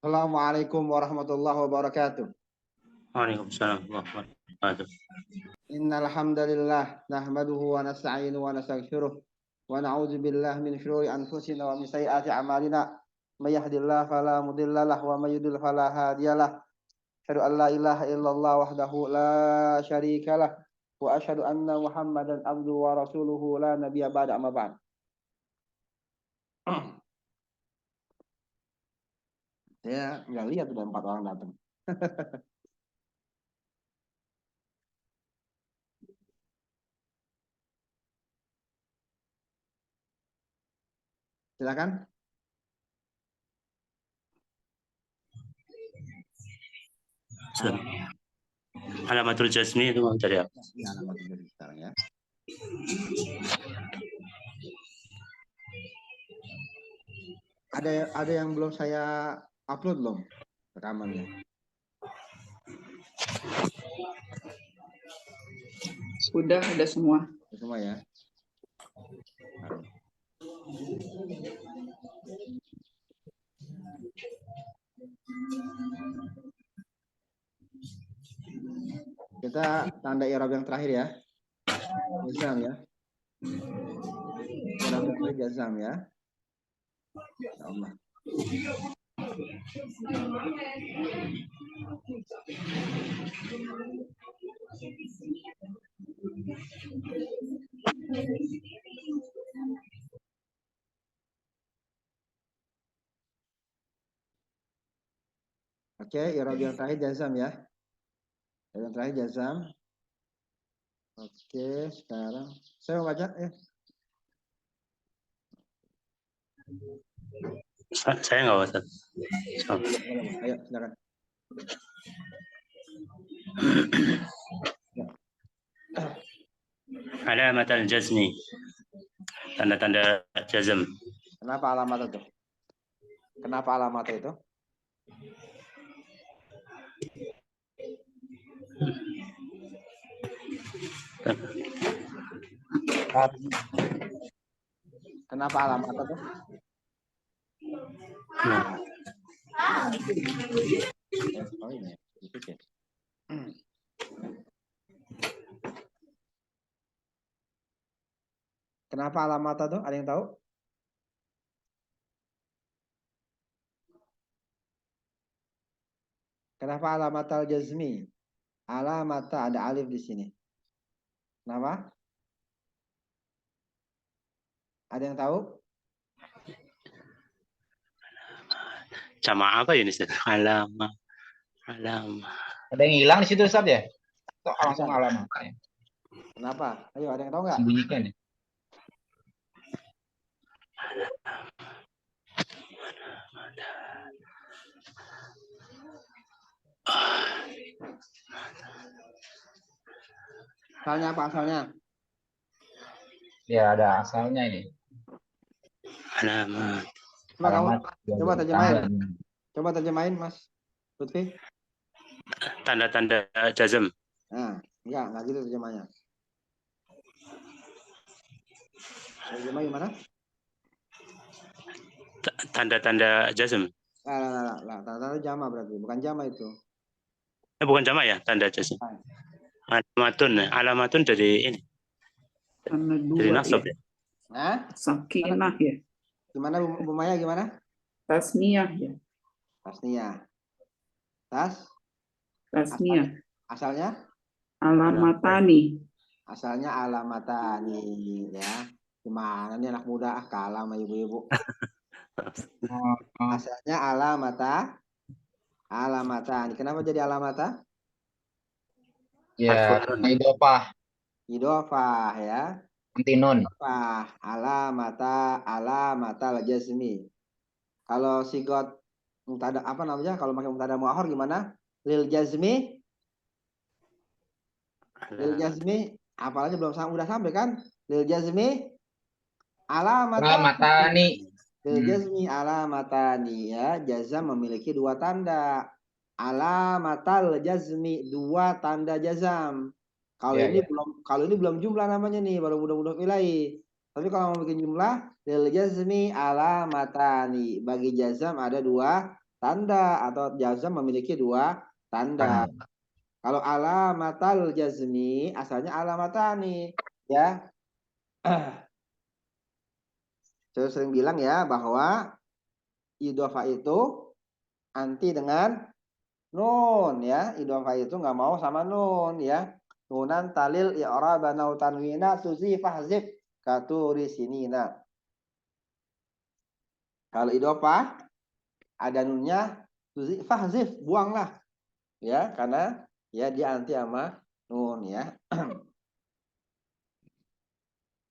Assalamualaikum warahmatullahi wabarakatuh. Waalaikumsalam warahmatullahi wabarakatuh. Innal hamdalillah nahmaduhu wa nasta'inuhu wa nastaghfiruh wa na'udzu billahi min shururi anfusina wa min sayyiati a'malina. May yahdihillahu fala mudilla lahu wa may yudlil fala hadiyalah. Asyhadu an la ilaha illallah wahdahu la syarikalah wa asyhadu anna Muhammadan abduhu wa rasuluhu la nabiyya ba'da amma ba'd. Saya nggak lihat udah 4 orang datang. Silakan. Alamatul jazmi itu mau cari apa? Ya, alamatul jazmi sekarang ya. Ada yang belum saya upload belum rekamannya? Sudah ada semua. Semua ya. Kita tanda i'rab yang terakhir ya. Jazam ya. I'rab yang terakhir jazam ya. Ya Allah. Oke, i'rab yang terakhir jazam ya. Yang terakhir jazam. Oke, sekarang saya mau baca ya. Saya nggak baca. Ayo, silakan. Alamatul jazmi. Tanda-tanda jazm. Kenapa alamat itu? Kenapa alamat itu? Kenapa alamat itu? Oh ini, dipikir. Kenapa alamat itu? Ada yang tahu? Kenapa alamat al-jazmi? Alamat ada alif di sini. Kenapa? Ada yang tahu? Sama apa ini? Alama. Ada yang hilang di situ Ustaz ya? Kok langsung alamat ya? Kenapa? Ayo, ada yang tahu nggak? Sembunyikan ya? Asalnya apa asalnya? Ya ada asalnya ini. Alamat. Coba terjemahin. Coba terjemahin Mas Lutfi. Tanda-tanda jazm. Nah, enggak gitu terjemahnya. Terjemah gimana? Tanda-tanda jazm. Lah, tanda jama berarti, bukan jama itu. Bukan jama ya, tanda jazm. Alamatun dari ini. Karena Dari dua nasab ya. ya. Nah, Sakinah ya. gimana Bu Maya gimana? Tasniyah ya. Tasniyah. Tasniyah. Asalnya? Alamatani. Asalnya alamatani ya. Gimana nih anak muda kalah sama ibu-ibu. Asalnya alamatani. Kenapa jadi alamata? Ya, idofah. Idofah ya. Antinun. Alamata jazmi. Kalau sigot mubtada apa namanya? Kalau pakai mubtada muakhar gimana? Lil jazmi. Lil jazmi apalagi udah sampai kan? Lil jazmi Alamatani. Lil jazmi alamatani ya. Jazam memiliki 2 tanda. Alamatal jazmi 2 tanda jazam. Kalau ini belum jumlah namanya nih, baru mudah-mudah ilahi. Tapi kalau mau bikin jumlah, lil jazmi alamatani. Bagi jazam ada 2 tanda, atau jazam memiliki dua tanda. Kalau alamatal jazmi asalnya alamatani, ya. Saya sering bilang ya bahwa idhofah itu anti dengan nun, ya. Idhofah itu nggak mau sama nun, ya. Nunan talil i'raba nau tanwina tuzi fahzif katuri sinina. Kalau idhofah ada nunnya tuzi fahzif, buanglah, ya, karena ya dia anti sama nun, ya.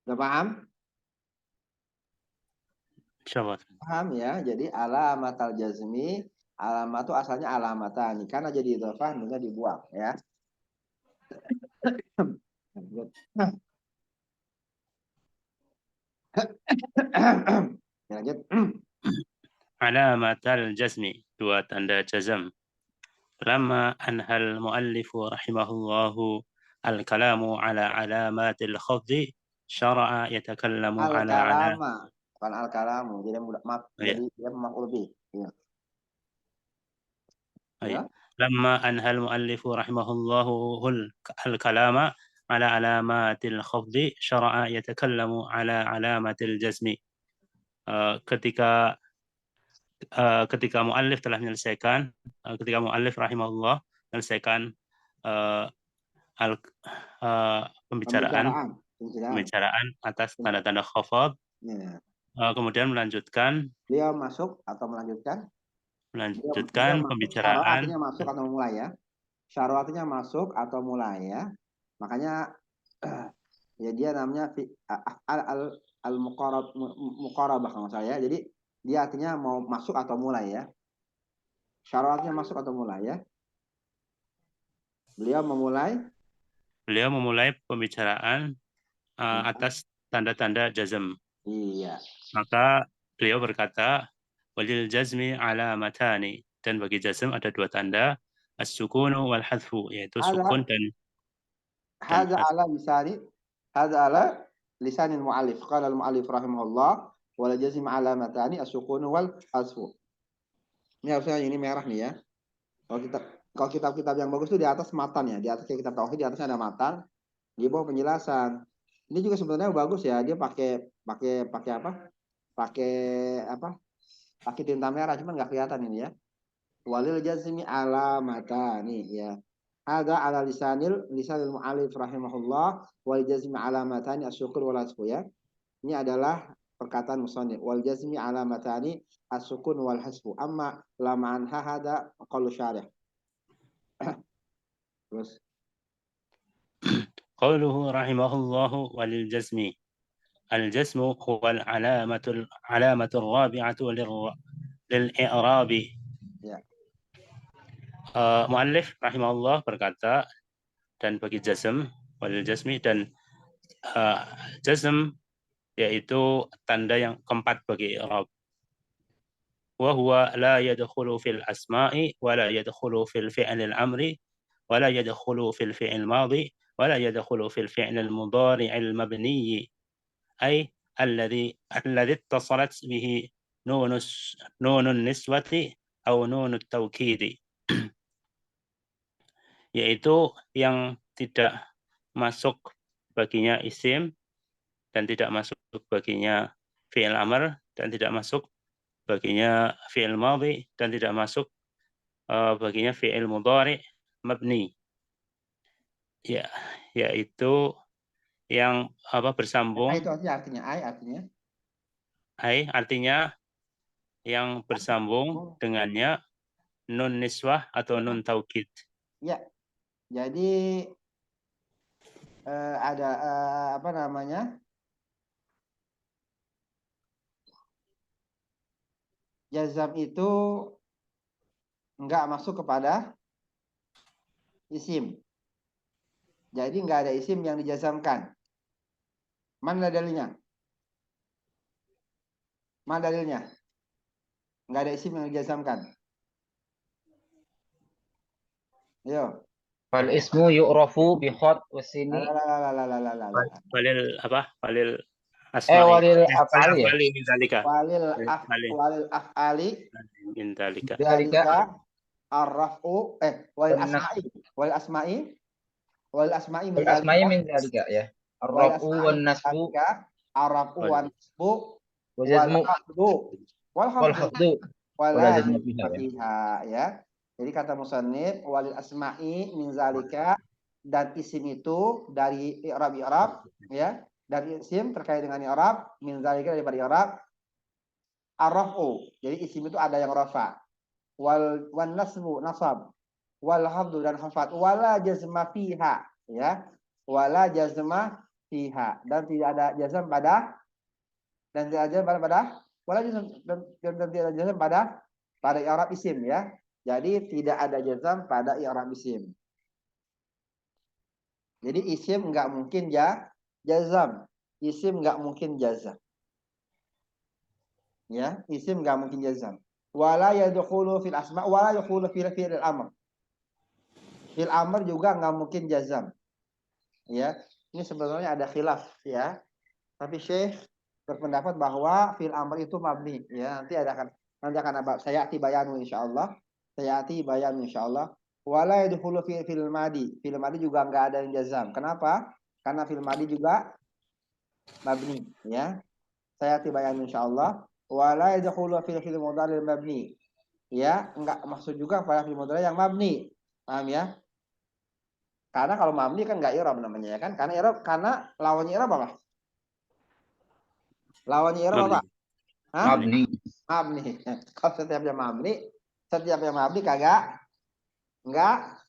Udah paham? Insyaallah. Paham ya? Jadi alamatal jazmi, alamat itu asalnya alamatani, karena jadi idhofah nunnya dibuang, ya. Lanjut. Alamatal jazmi, dua tanda jazam. Lama anhal muallifu rahimahullahu al-kalamu ala alamatil khafdi syara'a yatakallamu ala Al-kalama, bukan al-kalamu. Jadi maaf, ya, jadi dia maf'ul bih. Ya. Ya. lama anhal muallifu rahimahullahu al-kalama ala alamatil khafdi syara'a yatakallamu ala alamatil jazmi. Ketika muallif telah menyelesaikan, ketika muallif rahimahullah menyelesaikan pembicaraan atas tanda-tanda khafad, Ya. kemudian melanjutkan Beliau masuk atau melanjutkan? Beliau masuk. Syara pembicaraan. artinya masuk atau mulai, ya. Syara artinya masuk atau mulai, ya. Makanya ya dia namanya al-muqarabah kalau saya. Jadi dia artinya mau masuk atau mulai, ya. Syaratnya masuk atau mulai, ya. Beliau memulai Pembicaraan atas tanda-tanda jazm. Iya. Maka beliau berkata, walil jazmi alamatani, dan bagi jazm ada dua tanda, as-sukunu wal hadfu, yaitu sukun dan Hadza hadfu. ala lisanil mu'allif. Qala al-mu'allif rahimahullah wal jazm alamatani as-sukunu wal hadfu. Ini harusnya ini merah nih, ya. Kalau kitab-kitab yang bagus itu di atas matan, ya. Di atas kitab tauhid di atasnya ada matan, di bawah penjelasan. Ini juga sebenarnya bagus, ya. Dia pakai apa? Pakai tinta merah, cuman nggak kelihatan ini, ya. Walil jazmi alamatani, ya. Ada ala lisanil mu'alif rahimahullah wal jazmi alamatani as-sukun wal hasfu, ya. Ini adalah perkataan musannif wal jazmi alamatani as-sukun wal hasfu. Amma lama anha hada qaul syarih. Terus Qauluhu rahimahullahu walil jazmi. الجسم هو العلامة الرابعة للإعراب. Ya. Muallif rahimahullah berkata, dan bagi jazm, walil jazmi, dan jazm yaitu tanda yang keempat bagi i'rab. Wa huwa la yadkhulu fil asma'i wa la yadkhulu fil fi'lil amri wa la yadkhulu fil fi'il madhi wa la yadkhulu fil fi'lil mudhari'il mabni, ay alladhi اتصلت به نون النسوة أو نون التوكيد, yaitu yang tidak masuk baginya isim dan tidak masuk baginya fi'il amr dan tidak masuk baginya fi'il madhi dan tidak masuk baginya fi'il mudhari mabni, ya, yaitu yang bersambung. Itu artinya artinya yang bersambung dengannya nun niswah atau nun taukid. Ya. Jadi ada apa namanya? Jazam itu enggak masuk kepada isim. Jadi enggak ada isim yang dijazamkan. Mana dalilnya? Enggak ada isim yang dijazamkan. Ayo. Fal ismu yu'rafu bi khat wa sini. Falil asma'i. walil af'ali ya. Af'ali min dzalika. walil Af'ali af'ali min dzalika. dzalika arrafu walil Wan asma'i walil asma'i walil asma'i min wal asma'i dzalika min dzalika ya. walil Ar-raf'u asma'i wan min nasbu dzalika arrafu wan nasbu wa wal jazmu hafdu wal wal hafdu hafdu wala wala jazmu fiha ya. fiha ya. Jadi kata musannif walil asma'i min zalika, dan isim itu dari i'rab ya, dari isim terkait dengan i'rab min zalika daripada i'rab arrafu. Jadi isim itu ada yang rafa, wan nasbu nasab, wal hafdu dan hafat, wala jazma fiha ya, wala jazma fiha, dan tidak ada jazm pada, dan tidak ada jazm pada wala jazm, dan tidak ada jazm pada i'rab isim ya. Jadi tidak ada jazm pada i'rab isim. Jadi isim enggak mungkin jazm. Isim enggak mungkin jazm. Ya, isim enggak mungkin jazm. Wala yadkhulu fil asma wala yadkhulu fil fi'il amr. Fil amr juga enggak mungkin jazm. Ya, ini sebenarnya ada khilaf ya. Tapi Syekh berpendapat bahwa fil amr itu mabni ya. Nanti akan saya bayanu insyaallah. Wala yadkhulu fil madi. Fil madi juga enggak ada yang jazam. Kenapa? Karena fil madi juga mabni ya. Saya bayanu insyaallah. Wala yadkhulu fil mudhari mabni. Ya, enggak maksud juga pada fil mudhari yang mabni. Paham ya? Karena kalau mabni kan enggak i'rab namanya ya kan? Karena lawannya i'rab apa? Lawannya i'rab apa? Hah? Mabni. Mabni. Kalau setiapnya mabni kagak enggak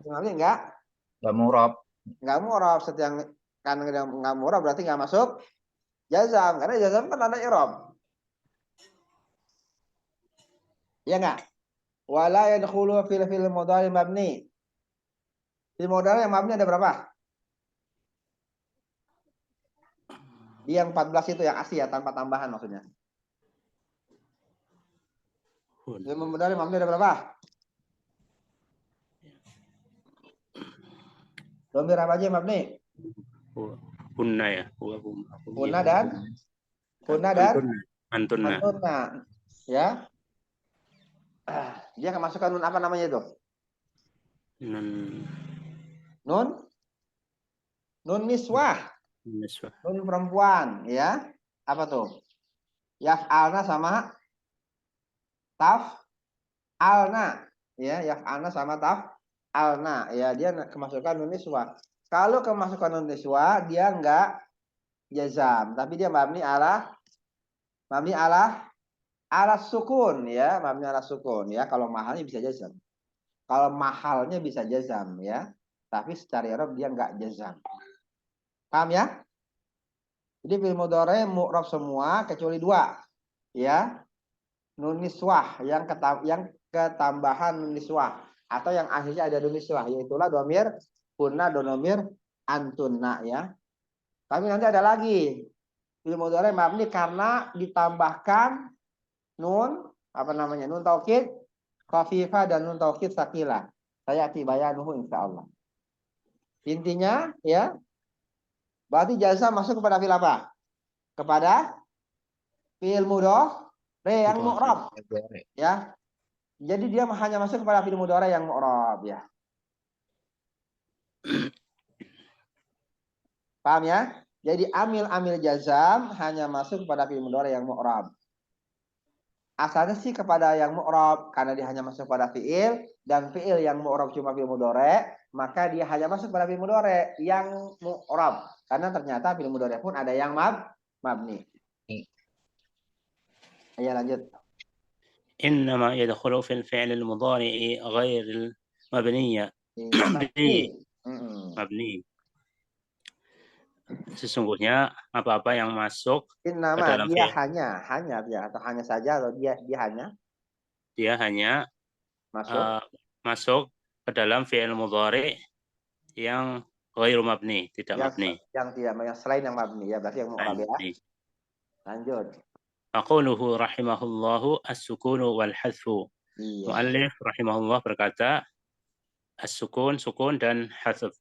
mabni Enggak murab. enggak mu'rab. Setiap kan enggak mu'rab berarti enggak masuk jazam, karena jazam kan ada i'rab. Ya enggak? Wala yadkhulu fil mudhari mabni. Fil mudhari yang mabni ada berapa? Di yang 14 itu yang asli ya, tanpa tambahan maksudnya. Fil mudhari mabni ada berapa? Domir apa aja yang mabni? Kunna ya. Kunna dan Antunna. Ya. Dia akan masukkan nun apa namanya itu? Nun niswah. Nun perempuan ya. Apa tuh? Yaf'alna sama taf'alna ya. Yaf'alna sama taf'alna ya. Dia kemasukan nun niswah. Kalau kemasukan nun niswah dia enggak jazam, tapi dia mabni ala sukun ya, mabni ala sukun ya. Kalau mahalnya bisa jazam. Kalau mahalnya bisa jazam ya. Tapi secara i'rab dia enggak jazam. Paham ya? Jadi fi'il mudhari mu'rab semua kecuali dua. Ya. Nun niswah yang ketambahan nun niswah atau yang akhirnya ada nun niswah, yaitulah domir kunna, domir antunna ya. Tapi nanti ada lagi fi'il mudhari mabni karena ditambahkan nun nun taukid khafifah dan nun taukid sakilah. Saya bayanuhu insyaallah. Intinya ya, berarti jazam masuk kepada fi'il apa? Kepada fi'il mudhari yang mu'rab ya. Jadi dia hanya masuk kepada fi'il mudhari yang mu'rab ya. Paham ya? Jadi amil jazam hanya masuk kepada fi'il mudhari yang mu'rab. Asalnya sih kepada yang mu'rab karena dia hanya masuk pada fi'il, dan fi'il yang mu'rab cuma fi'il mudhari, maka dia hanya masuk pada fi'il mudhari yang mu'rab. Karena ternyata fi'il mudhari pun ada yang mabni. Ayo lanjut. Innama yadkhulu fil fi'l al-mudhari' ghair al-mabniyya. Mabni. Sesungguhnya apa-apa yang masuk ke dalam dia hanya atau hanya saja, atau dia hanya masuk ke dalam fi'il mudhari' yang ghairu mabni, tidak mabni. Yang selain yang mabni ya, berarti yang mu'rab ya. Lanjut. Aquluhu rahimahullahu as-sukunu wal hadfu. Mu'allif rahimahullah berkata as-sukun, sukun dan hadf.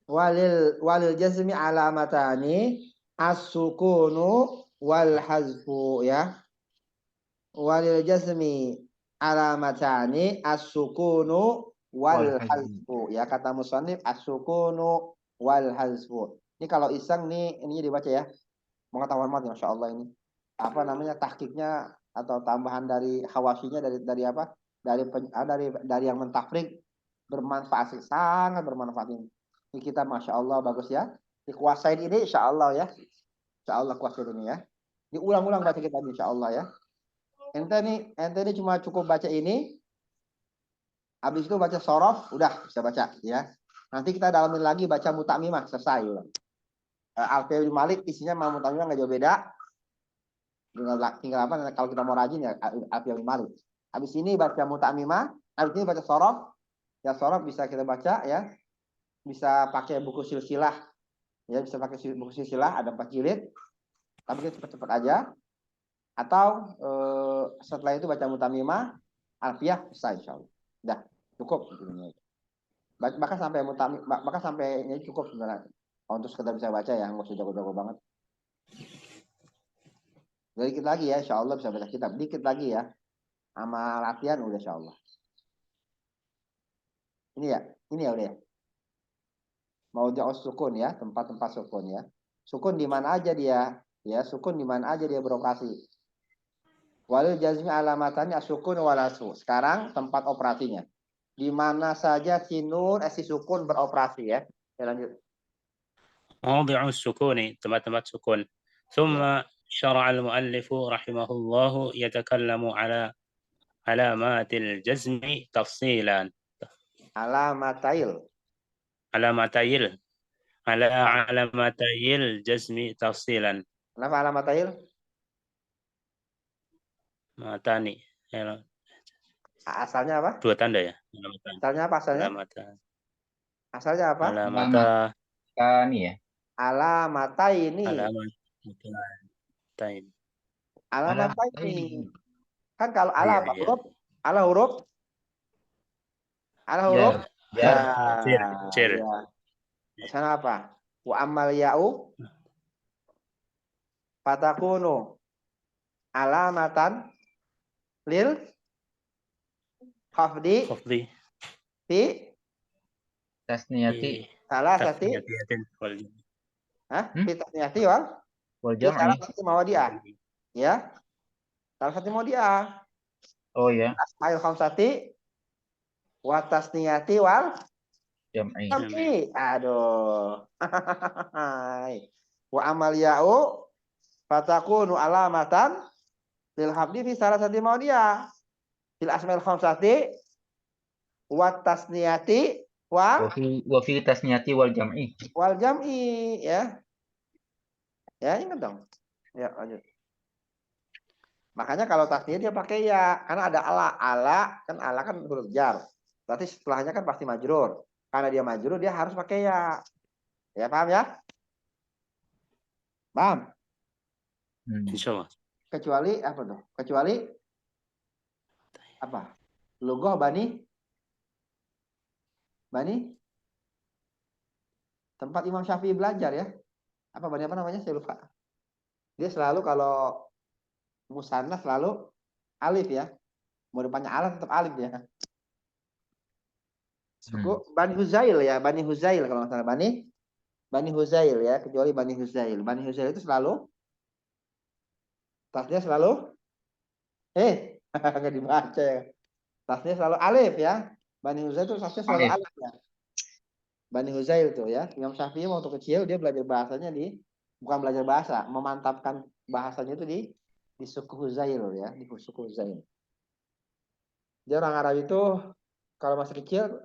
Walil jazmi alamatani, as-sukunu wal hazfu ya. Walil jazmi alamatani as-sukunu wal hazfu ya, kata musannif as-sukunu wal hazfu. Ini kalau iseng nih ininya dibaca ya. Pengetahuan banget Masya Allah ini. Apa namanya tahqiqnya atau tambahan dari hawasyinya dari apa? Dari yang mentafrik bermanfaat, sangat bermanfaat ini. Ini kita Masya Allah bagus ya. Dikuasain ini Insya Allah ya. Insya Allah kuasain ini ya. Diulang-ulang baca kita Insya Allah ya. Ente nih cuma cukup baca ini, habis itu baca sorof, udah bisa baca ya. Nanti kita dalamin lagi baca mutamimah, selesai. Alfiah bin Malik isinya sama mutamimah nggak jauh beda. Tinggal apa? Kalau kita mau rajin ya Alfiah bin Malik. Habis ini baca mutamimah, habis ini baca sorof. Ya sorof bisa kita baca ya. Bisa pakai buku silsilah. Ya bisa pakai buku silsilah, ada 4 jilid. Tapi kita cepat-cepat aja. Atau setelah itu baca mutamimah, alfiah, selesai insyaallah. Udah cukup. Bahkan sampai ini cukup sebenarnya. Untuk sekedar bisa baca ya, nggak usah jago-jago banget. Dikit lagi ya, insyaallah bisa baca kitab. Dikit lagi ya, sama latihan udah insyaallah. Ini ya udah ya. Mau jauh sukun ya, tempat-tempat sukun ya. Sukun di mana aja dia? Ya, sukun di mana aja dia beroperasi. Walil jazmi alamatannya as-sukun wal hasfu. Sekarang tempat operasinya. Di mana saja si nun si sukun beroperasi ya. Ya lanjut. موضع السكون tempat-tempat sukun. ثم شرع المؤلف رحمه الله يتكلم على علامات الجزم تفصيلا. Alamatayil. على علامتي الجزم تفصيلا. Kenapa alamatayil? Matani. Asalnya apa? 2 tanda ya. Asalnya apa asalnya? Asalnya apa? Alamata. Ini ya. Alamataini. Alamataini. Kan kalau ala apa? Huruf? Ala huruf? Ala huruf? Ya. Cer. Sana apa? Wa amal ya'u fatakunu alamatan lil khafdi fi tasniyati salah sati fi tasniyati wal jam'i. salah sati mawadi'ah ya, salah satu mawadi'ah. Oh ya. Asmaul khamsati wa tasniyati wal Jam'i. Aduh. Wa amal ya'u fatakunu alamatan lil habdi fi salah sati mawdi'ah. Fil asmail khamsati wa tasniyati wa fi tasniyati wal jam'i. Wal jam'i ya. Ya ingat dong. Ya lanjut. Makanya kalau tasniyah dia pakai ya, karena ada ala kan huruf jar. Berarti setelahnya kan pasti majrur. Karena dia majrur dia harus pakai ya. Ya paham ya? Paham? Insyaallah. Kecuali apa tuh? Kecuali apa? Lughah Bani tempat Imam Syafi'i belajar ya. Apa Bani apa namanya? Saya lupa. Dia selalu kalau musanna selalu alif ya. Mau depannya alif tetap alif ya. Suku Bani Huzail ya, Bani Huzail kalau nggak salah Bani Huzail ya, kecuali Bani Huzail. Bani Huzail itu selalu tasnya selalu nggak dibaca ya. Tasnya selalu alif ya. Bani Huzail itu tasnya selalu alif ya. Bani Huzail itu ya. Imam Syafi'i waktu kecil dia belajar bahasanya bukan belajar bahasa, memantapkan bahasanya itu di suku Huzail ya, di suku Huzail. Dia orang Arab itu kalau masih kecil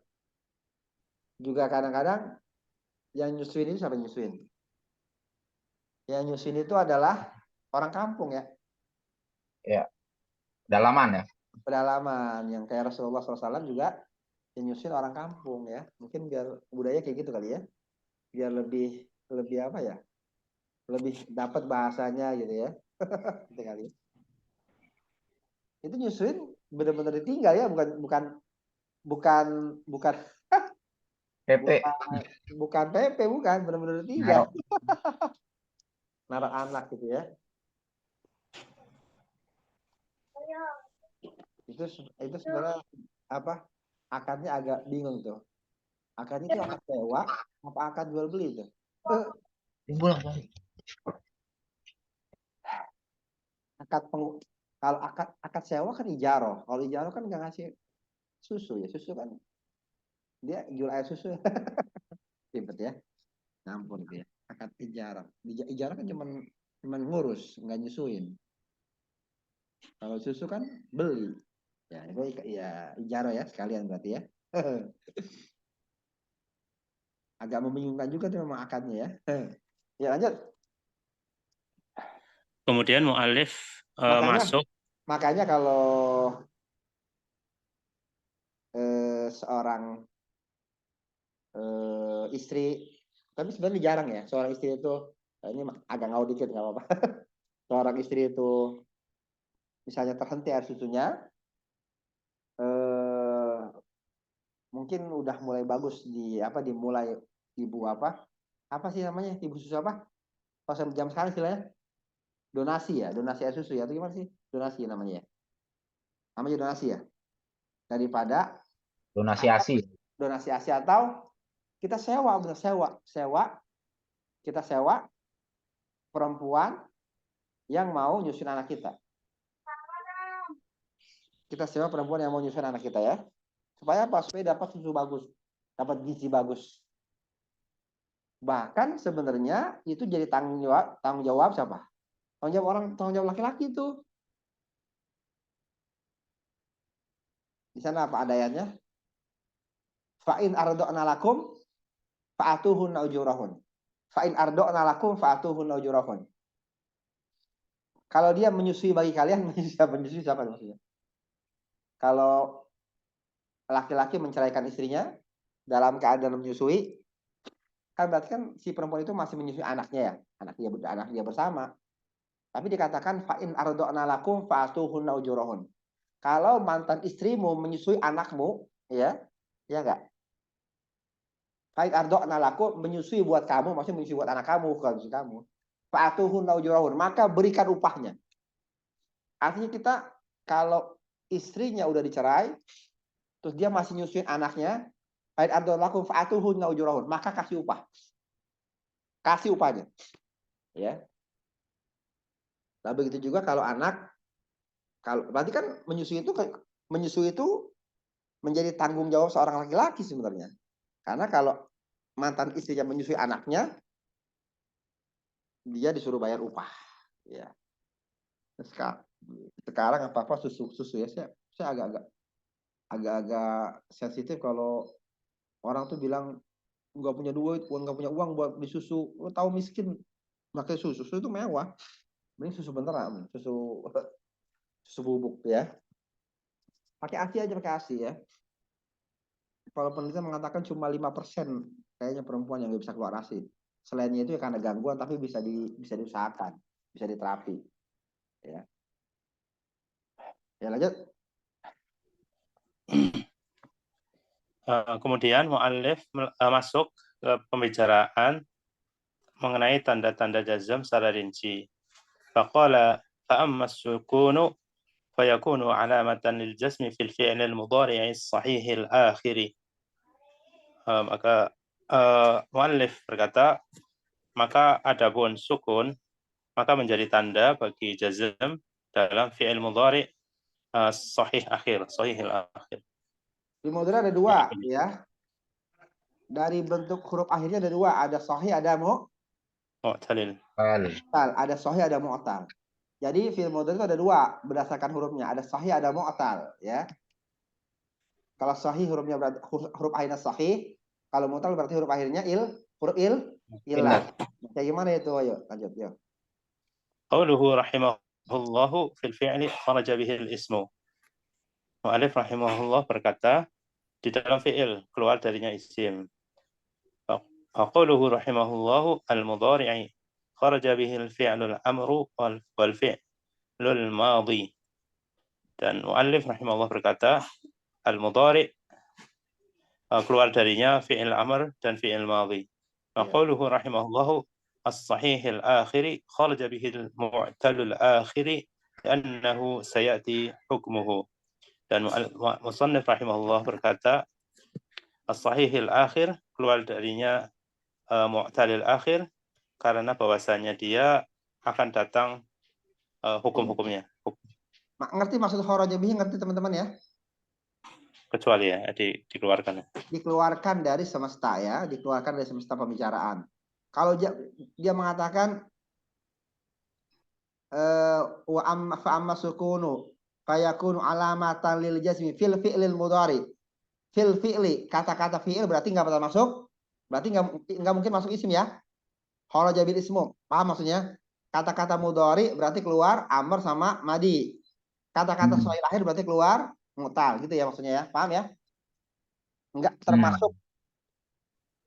juga kadang-kadang yang nyusuin itu siapa yang nyusuin? Yang nyusuin itu adalah orang kampung ya. Ya. Pedalaman ya. Pedalaman yang kayak Rasulullah SAW juga yang nyusuin orang kampung ya. Mungkin biar budaya kayak gitu kali ya. Biar lebih apa ya? Lebih dapat bahasanya gitu ya. Gitu kali. Itu nyusuin benar-benar ditinggal ya, bukan PP. Bukan PP, bukan benar-benar ditinggal. naruh anak gitu ya. Itu sebenarnya apa? Akadnya agak bingung tuh. Akadnya itu akad sewa apa akad jual beli itu? Timbul. Kalau akad sewa kan ijaroh. Kalau ijaroh kan nggak ngasih susu ya. Susu kan dia jual air susu. Ribet ya. Nampun dia. Akad ijarah. Ijarah kan cuman ngurus, nggak nyusuin. Kalau susu kan beli. Ya, itu ya ijarah ya sekalian berarti ya. Agak membingungkan juga tuh memang akadnya ya. Ya lanjut. Kemudian mu'alif Makanya masuk. Makanya kalau seorang istri, tapi sebenarnya jarang ya seorang istri itu, ini agak ngau dikit nggak apa-apa. Seorang istri itu misalnya terhenti air susunya, mungkin udah mulai bagus dimulai ibu apa sih namanya, ibu susu apa? Pas jam sekarang istilahnya donasi air susu ya, atau gimana sih? Donasi namanya ya. Namanya donasi ya. Daripada Donasi ASI. donasi ASI atau kita sewa, kita sewa perempuan yang mau nyusun anak kita. Kita sewa perempuan yang mau nyusun anak kita ya. Supaya apa? Supaya dapat susu bagus, dapat gizi bagus. Bahkan sebenarnya itu jadi tanggung jawab siapa? Tanggung jawab laki-laki itu. Di sana apa ada ayatnya? Fa'in ardo'na lakum fa'atuhunna ujurahun. Fa'in ardo'na lakum fa'atuhunna ujurahun. Kalau dia menyusui bagi kalian, menyusui siapa maksudnya? Kalau laki-laki menceraikan istrinya dalam keadaan menyusui, kan berarti kan si perempuan itu masih menyusui anaknya ya, anak dia bersama. Tapi dikatakan fa'in ardo'na lakum fa'atuhunna ujurahun. Kalau mantan istrimu menyusui anakmu, ya enggak? Fa'in ardo'na lakum menyusui buat kamu, maksudnya menyusui buat anak kamu, bukan menyusui kamu. Fa'atuhunna ujurahun, maka berikan upahnya. Artinya kita kalau istrinya udah dicerai, terus dia masih nyusuin anaknya, fa'in ardo'na lakum fa'atuhunna ujurahun, maka kasih upah. Kasih upahnya. Ya. Nah, begitu juga kalau anak, berarti kan menyusui itu menjadi tanggung jawab seorang laki-laki sebenarnya. Karena kalau mantan istrinya menyusui anaknya, dia disuruh bayar upah. Ya. Sekarang apa-apa susu ya, saya agak sensitif kalau orang tuh bilang nggak punya duit, nggak punya uang buat beli susu. Lo tahu miskin, pakai susu itu mewah. Ini susu beneran, susu bubuk ya. Pakai ASI aja, pakai ASI ya. Kalau penelitian mengatakan cuma 5% kayaknya perempuan yang nggak bisa keluar ASI. Selainnya itu ya karena gangguan, tapi bisa diusahakan, bisa diterapi. Ya. Ya lanjut. Kemudian mu'alif masuk ke pembicaraan mengenai tanda-tanda jazm secara rinci. Faqala fa'amma as-sukunu fayakunu alamatan lil jazmi fil fi'l al-mudhari' as-sahih al-akhir. Maka mu'allif berkata, maka adapun sukun maka menjadi tanda bagi jazm dalam fi'il mudhari' sahih al-akhir. Di mudhari' ada dua ya. Dari bentuk huruf akhirnya ada dua, ada sahih, ada mu'talil. Ada sahih, ada mu'tal. Jadi fi'il mudhari' itu ada dua berdasarkan hurufnya, ada sahih, ada mu'tal ya. Kalau sahih hurufnya berarti huruf akhirnya sahih, kalau mu'tal berarti huruf akhirnya huruf illah. Kayak gimana itu? Ayo lanjut ya. Qauluhu rahimahullahu fil fi'li kharaja bihi al-ismu. Mu'alif rahimahullah berkata, di dalam fi'il keluar darinya isim. Qauluhu rahimahullahu al-mudhari'i kharaja bihi al-fi'lu al-amru wal fi'lu al-madhi. Dan mu'alif rahimahullah berkata, al-mudhari' keluar darinya fi'il amr dan fi'il madhi. Qauluhu rahimahullahu الصحيح الآخر خرج به المعتل الآخر لأنه سيأتي حكمه. Dan Musannif rahimahullah berkata, as-sahihil akhir, keluar darinya mu'talil akhir, karena bahwasanya dia akan datang hukum-hukumnya. Ngerti maksud kharaja bihi, ngerti teman-teman ya? Kecuali ya, dikeluarkan. Dikeluarkan dari semesta ya, dikeluarkan dari semesta pembicaraan. Kalau dia mengatakan wa amma sukunu fayakunu alamatan lil jazmi fil fi'lil mudhari. Fil fi'li, kata-kata fi'il berarti nggak pernah masuk. Berarti nggak mungkin masuk isim ya. Kharaja bil ismu. Paham maksudnya? Kata-kata mudhari berarti keluar amr sama madi. Kata-kata soil akhir berarti keluar mutal gitu ya maksudnya ya. Paham ya? Enggak termasuk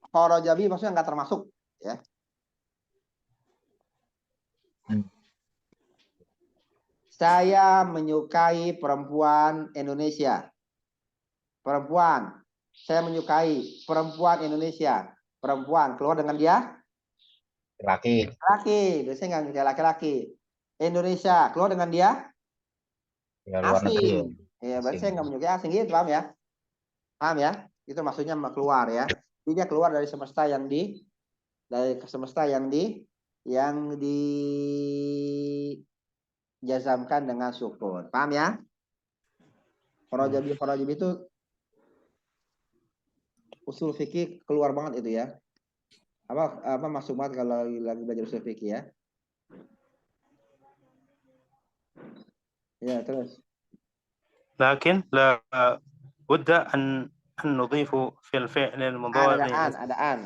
kharaja bi, maksudnya enggak termasuk ya. Saya menyukai perempuan Indonesia. Perempuan. Saya menyukai perempuan Indonesia. Perempuan keluar dengan dia Laki. laki. Saya nggak menyukai laki-laki. Indonesia keluar dengan dia Ya, luar negeri. asing. Ya, berarti saya nggak menyukai asing gitu, paham ya? Paham ya? Itu maksudnya keluar ya. Jadi dia keluar dari semesta yang dijazamkan dengan sukun. Paham ya? Kharaja bi itu usul fikih keluar banget itu ya. Apa masuk banget kalau lagi belajar usul fikih ya. Ya, terus. لكن لا بد أن نضيف في الفعل المضارع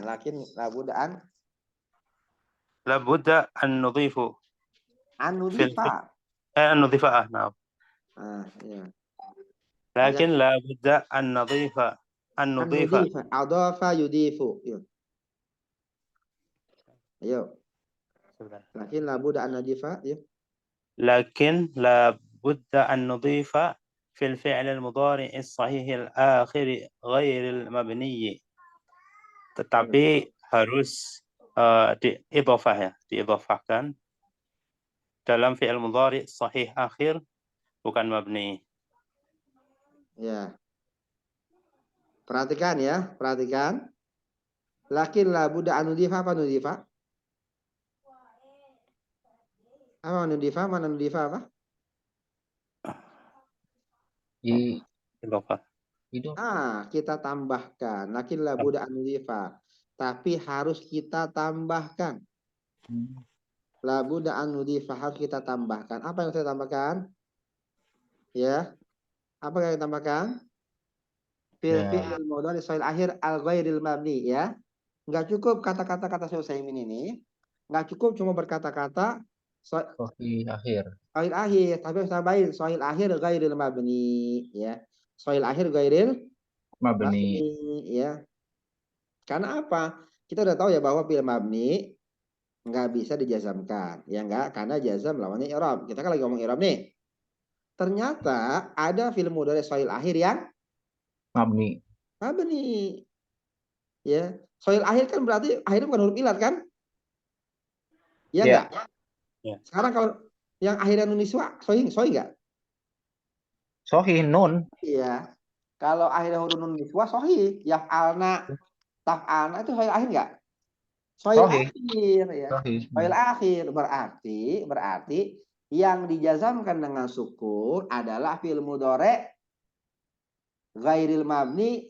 Lakin labudaan لابد أن نضيف في nudifa. أن نضيف نعم. Ya. لكن لابد أن نضيف Adafa yudifu. Ayo. Lakin labudaan nadifa. لكن لابد أن نضيف في الفعل المضارع الصحيح الآخر غير المبني. Tetapi harus diidhofah ya, diidhofahkan dalam fi'il mudhari sahih akhir bukan mabni. Ya. Perhatikan ya, perhatikan. Lakin labudda anudifa apa nudifa? Apa nudifa? Mana nudifa apa? Idhofah. Kita tambahkan. Lakin labudda anudifa. Tapi harus kita tambahkan. Labudda anudifa harus kita tambahkan. Apa yang saya tambahkan? Ya. Apa yang kita tambahkan? Fi'il mudhari shay'il akhir al ghairil mabni ya. Enggak cukup kata-kata Utsaimin ini. Enggak cukup cuma berkata-kata Sahih akhir. Soil akhir, tapi harus tambahin soil akhir ghairil mabni ya. Soil akhir ghairil mabni ya. Karena apa? Kita udah tahu ya bahwa fi'il mabni nggak bisa dijazamkan. Ya enggak, karena jazam lawannya i'rab. Kita kan lagi ngomong i'rab nih. Ternyata ada fi'il mudhari soil akhir yang Mabni. Ya. Soil akhir kan berarti akhirnya bukan huruf ilat kan? Ya enggak? Ya. Sekarang kalau yang akhirnya nun niswa, sohi enggak? Sohi nun. Iya. Kalau akhirnya huruf nun niswa, sohi. Yaf'alna, taf'alna itu soil akhir enggak? Soil akhir ya. Soil akhir berarti yang dijazamkan dengan sukun adalah fi'il mudhari ghairil mabni,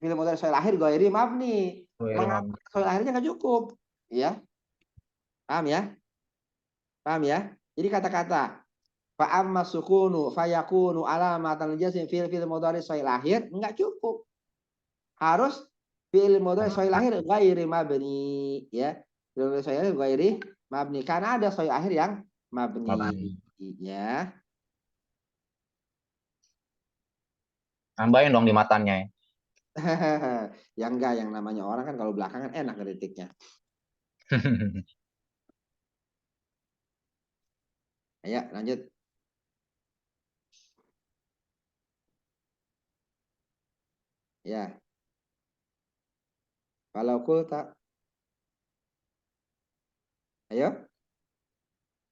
fi'il mudhari soil akhir ghairil mabni. Soil akhirnya enggak cukup, ya. Paham ya? Paham ya? Jadi kata-kata fa amma sukunu fayakunu alamatan jazm fi'il mudhari soil akhir enggak cukup. Harus fi'il mudhari soil akhir ghairi mabni ya. Fi'il mudhari soil akhir ghairi mabni karena ada soil akhir yang mabni ya. Tambahin dong di matanya ya. Yang enggak, yang namanya orang kan kalau belakangan enak kritiknya. Ayo lanjut. Ya. Kalau kulta Ayo.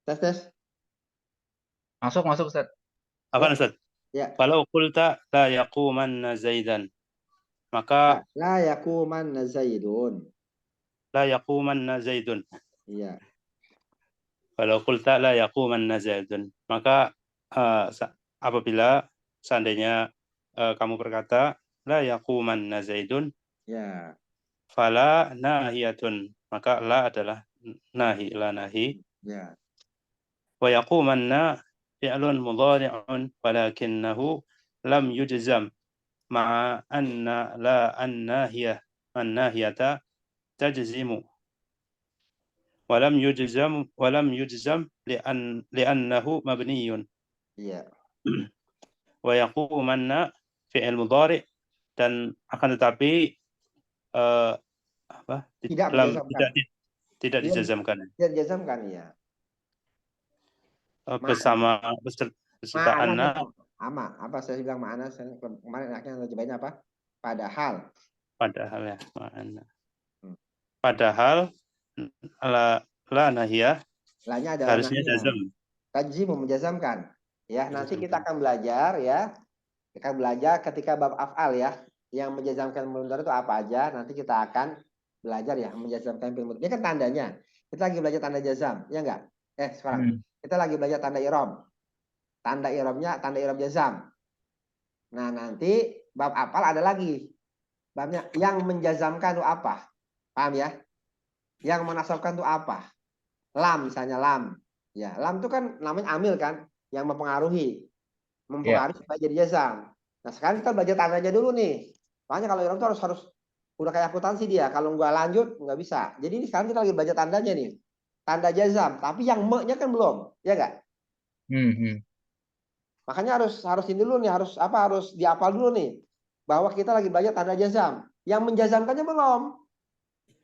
Tes. Masuk Ustaz. Apa Ustaz? Ya. Kalau qulta la yaqumanna Zaidan, maka La yakumanna Zaidun. la yaqumanna Zaidun. Iya. Kalau qulta la yaqumanna Zaidun, maka apabila seandainya kamu berkata la yaqumanna Zaidun, Ya. fala nahiyatun, maka la adalah nahi, la nahi. Ya. Wa yaqumanna fi'lun mudhari'un walakinahu lam yujzam ma'a anna la an-nahiyata tajzimu ولم يجزم لأنه مبني Iya. ويقومن فعل مضارع dan akan tetapi Tidak menjazamkan. tidak dijazamkan Tidak dijazamkan ya. bersama beserta anna. Sama. Apa saya bilang ma'ana kemarin akhirnya terjemahannya apa? Padahal Ya, ma'ana. Padahal la nahiyah lanya adalah harusnya jazam. Tajzimu menjazamkan. Ya, nanti kita akan belajar ya. Kita belajar ketika bab af'al ya. Yang menjazamkan mudhari itu apa aja? Nanti kita akan belajar ya menjazamkan fi'il mudhari. Ini kan tandanya. Kita lagi belajar tanda jazam, ya enggak? Sekarang kita lagi belajar tanda i'rab. Tanda i'rabnya tanda i'rab jazam. Nah, nanti bab af'al ada lagi. Babnya yang menjazamkan itu apa? Paham ya? Yang menasabkan itu apa? Lam misalnya lam. Ya, lam itu kan namanya amil kan, yang mempengaruhi supaya jadi jazam. Nah, sekarang kita belajar tandanya dulu nih. Makanya kalau i'rab itu harus udah kayak akuntansi dia. Kalau nggak lanjut nggak bisa. Jadi ini sekarang kita lagi belajar tandanya nih. Tanda jazam, tapi yang me-nya kan belum, ya nggak? Makanya harus ini dulu nih, harus dihafal dulu nih. Bahwa kita lagi belajar tanda jazam. Yang menjazamkannya belum.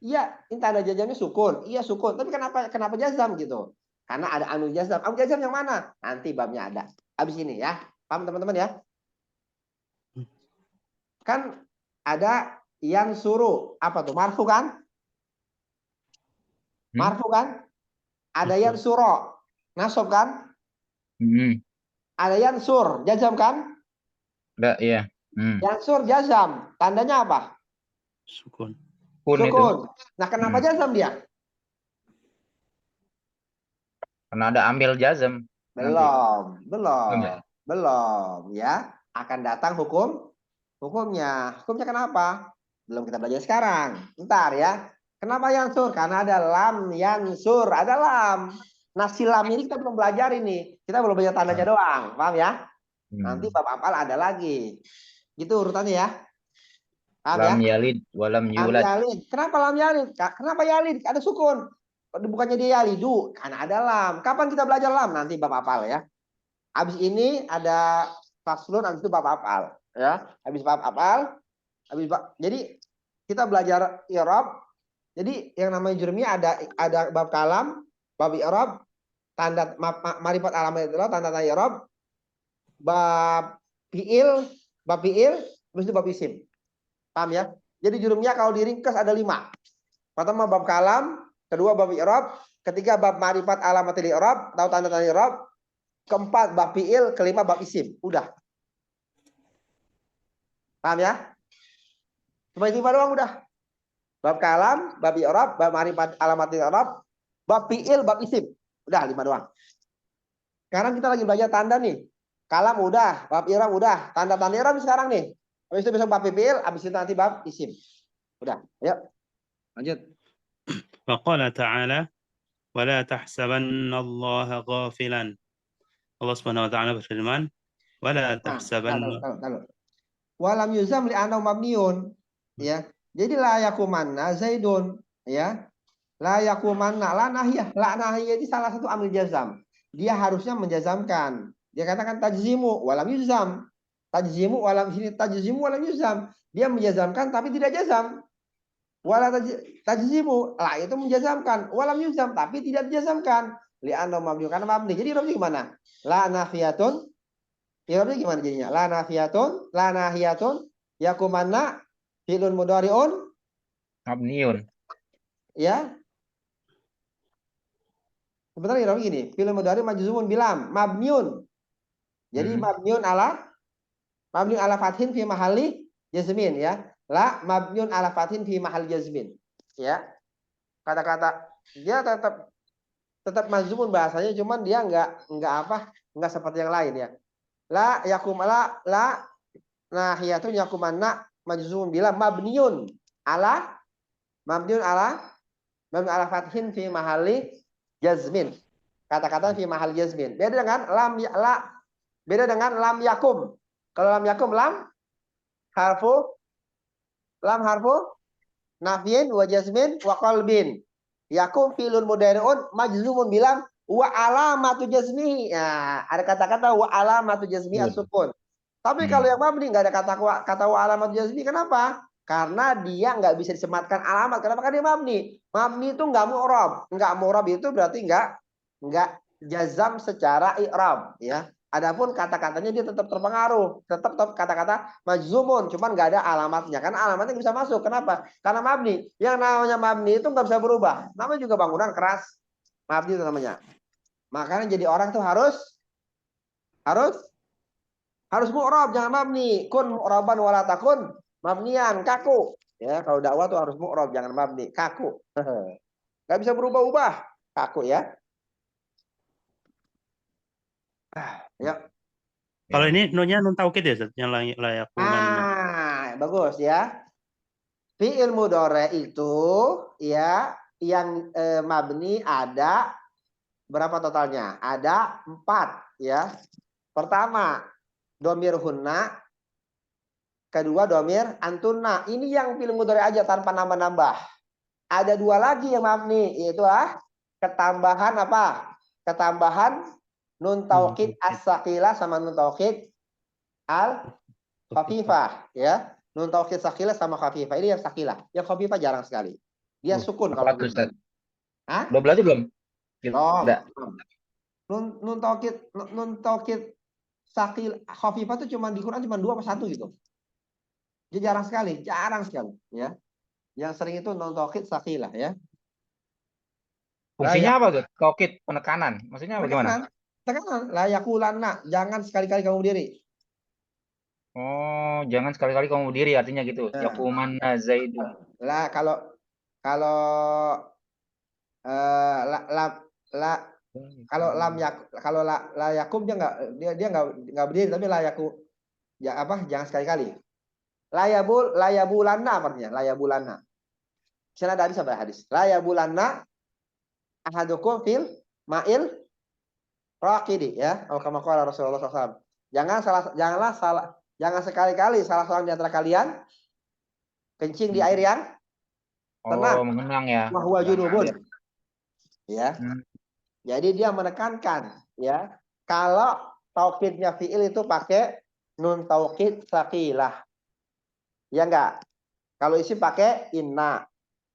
Iya, ini tanda jazamnya sukun. Iya, sukun. Tapi kenapa jazam gitu? Karena ada amil jazam. Amil jazam yang mana? Nanti babnya ada. Habis ini ya. Paham teman-teman ya? Kan ada yang suruh. Apa tuh? Marfu kan? Marfu kan? Ada yang suro. Nasab kan? Ada yang sur. Jazam kan? Iya. Yang sur jazam. Tandanya apa? Sukun. Sukun. Nah, kenapa jazam dia? Karena ada ambil jazam. Belum ya. Akan datang hukumnya. Hukumnya kenapa? Belum kita belajar sekarang. Ntar ya. Kenapa yang sur? Karena ada lam yang sur. Ada lam. Nah, si lam ini kita belum belajar ini. Kita belum belajar tandanya doang. Paham ya? Nanti bab af'al ada lagi. Gitu urutannya ya. Paham lam ya? yalid walam yulad. Kenapa lam yalid? Kenapa yalid? Ada sukun. Bukannya dia yalidu. Karena ada lam. Kapan kita belajar lam? Nanti bab af'al ya. Habis ini ada faslun, habis itu bab af'al. Ya. Habis bab af'al. Jadi kita belajar i'rab. Jadi yang namanya jurumiyah ada bab kalam, bab i'rab, tanda marifat alamat itu, tanda i'rab, bab fi'il, habis itu bab isim. Paham ya? Jadi jurumiyah kalau diringkas ada 5. Pertama bab kalam, kedua bab i'rab, ketiga bab marifat alamat i'rab, tahu tanda-tanda i'rab, keempat bab fi'il, kelima bab isim. Udah. Paham ya? Cuma 5 doang udah. Bab kalam, bab i'rab, bab marifat alamat i'rab, bab fi'il, bab isim. Udah 5 doang. Sekarang kita lagi belajar tanda nih. Kalam udah, bab i'rab udah, tanda-tanda i'rab sekarang nih. Habis itu besok bab fi'il, habis itu nanti bab isim. Udah, ayo. Lanjut. Waqala ta'ala wa la tahsabannallaha ghafilan. Allah Subhanahu wa taala berfirman, wa la tahsabanna. Walam yuzam li anau mabniun. Ya. Jadi la yakumanna Zaidun, ya. La yakumanna la nahiyah. La nahiyah itu salah satu amil jazam. Dia harusnya menjazamkan. Dia katakan tajzimu walam yuzam. Tajzimu walam yuzam. Dia menjazamkan tapi tidak jazam. Wala tajzimu, la itu menjazamkan. Walam yuzam tapi tidak dijazamkan. Li anau mabni karena mabni. Jadi irobnya gimana? La nafiyatun. Irobnya gimana jadinya? La nahiyatun yakumanna fi'lun mudhari'un Mabniun. ya. Sebenarnya Irawi gini, fi'il mudhari majzumun bilam, mabniun. Jadi mabniun ala fathin fi mahalli jazmin ya. La mabniun ala fathin fi mahalli jazmin. Ya. Kata-kata dia tetap majzumun bahasanya, cuman dia enggak seperti yang lain ya. La yakum la nahiyatun yakumanna majzumun bilam mabniun ala fathin fi mahalli jazmin. Kata-kata fi mahal jazmin. Beda dengan lam yakum. Kalau lam yakum harfu nafyin wa jazmin wa qalbin. Yakum fi'lun mudhari'un majzumun bilam wa alamatu jazmihi. Nah, ada kata-kata wa alamatu jazmi as-sukun. Tapi kalau yang mabni enggak ada kata wa alamatu jazmi. Kenapa? Karena dia nggak bisa disematkan alamat. Kenapa? Karena dia mabni. Mabni itu nggak mu'rab. Nggak mu'rab itu berarti nggak jazam secara i'rab ya. Adapun kata-katanya dia tetap terpengaruh. Tetap kata-kata majzumun, cuman nggak ada alamatnya. Karena alamatnya bisa masuk. Kenapa? Karena mabni. Yang namanya mabni itu nggak bisa berubah. Namanya juga bangunan keras. Mabni itu namanya. Makanya jadi orang tuh harus mu'rab, jangan mabni. Kun mu'raban wala takun mabnian, kaku. Ya, kalau dakwah tuh harus mu'rab, jangan mabni, kaku. Gak bisa berubah-ubah, kaku ya. Ya. Kalau ini nunnya nun taukid ya, Ustaz? Yang layak. Bagus ya. Fi'il mudhari itu ya yang mabni ada berapa totalnya? Ada 4 ya. Pertama, domir hunna. Kedua domir antunna. Ini yang fi'il mudhari aja tanpa nambah-nambah. Ada 2 lagi yang mabni, yaitu ketambahan apa? Ketambahan nun taukid as-saqilah sama nun taukid al-khafifah ya. Nun taukid saqilah sama khafifah. Ini yang saqilah. Yang khafifah jarang sekali. Dia sukun kalau Ustaz. Hah? Udah belajar belum? Udah. Nun taukid saqil khafifah itu cuma di Quran cuma 2 apa 1 gitu. Dia jarang sekali ya. Yang sering itu non taukid saqilah ya. Fungsinya apa tuh? Taukid penekanan. Maksudnya bagaimana? Tekanan la yaqulanna, jangan sekali-kali kamu berdiri. Oh, jangan sekali-kali kamu berdiri artinya gitu. Yakumanna zaidun. Lah kalau la yakum dia enggak berdiri, tapi la yaku ya apa? Jangan sekali-kali. La yabulanna artinya, la yabulanna. Misalnya ada hadis. La yabulanna ahadukum fil ma'il raqidi ya. Kama qala Rasulullah SAW. Jangan sekali-kali salah seorang di antara kalian kencing di air yang tenang. Mengenang ya. Wa huwa junubun. Ya. Jadi dia menekankan ya, kalau taukidnya fi'il itu pakai nun taukid saqilah. Ya enggak? Kalau isim pakai inna.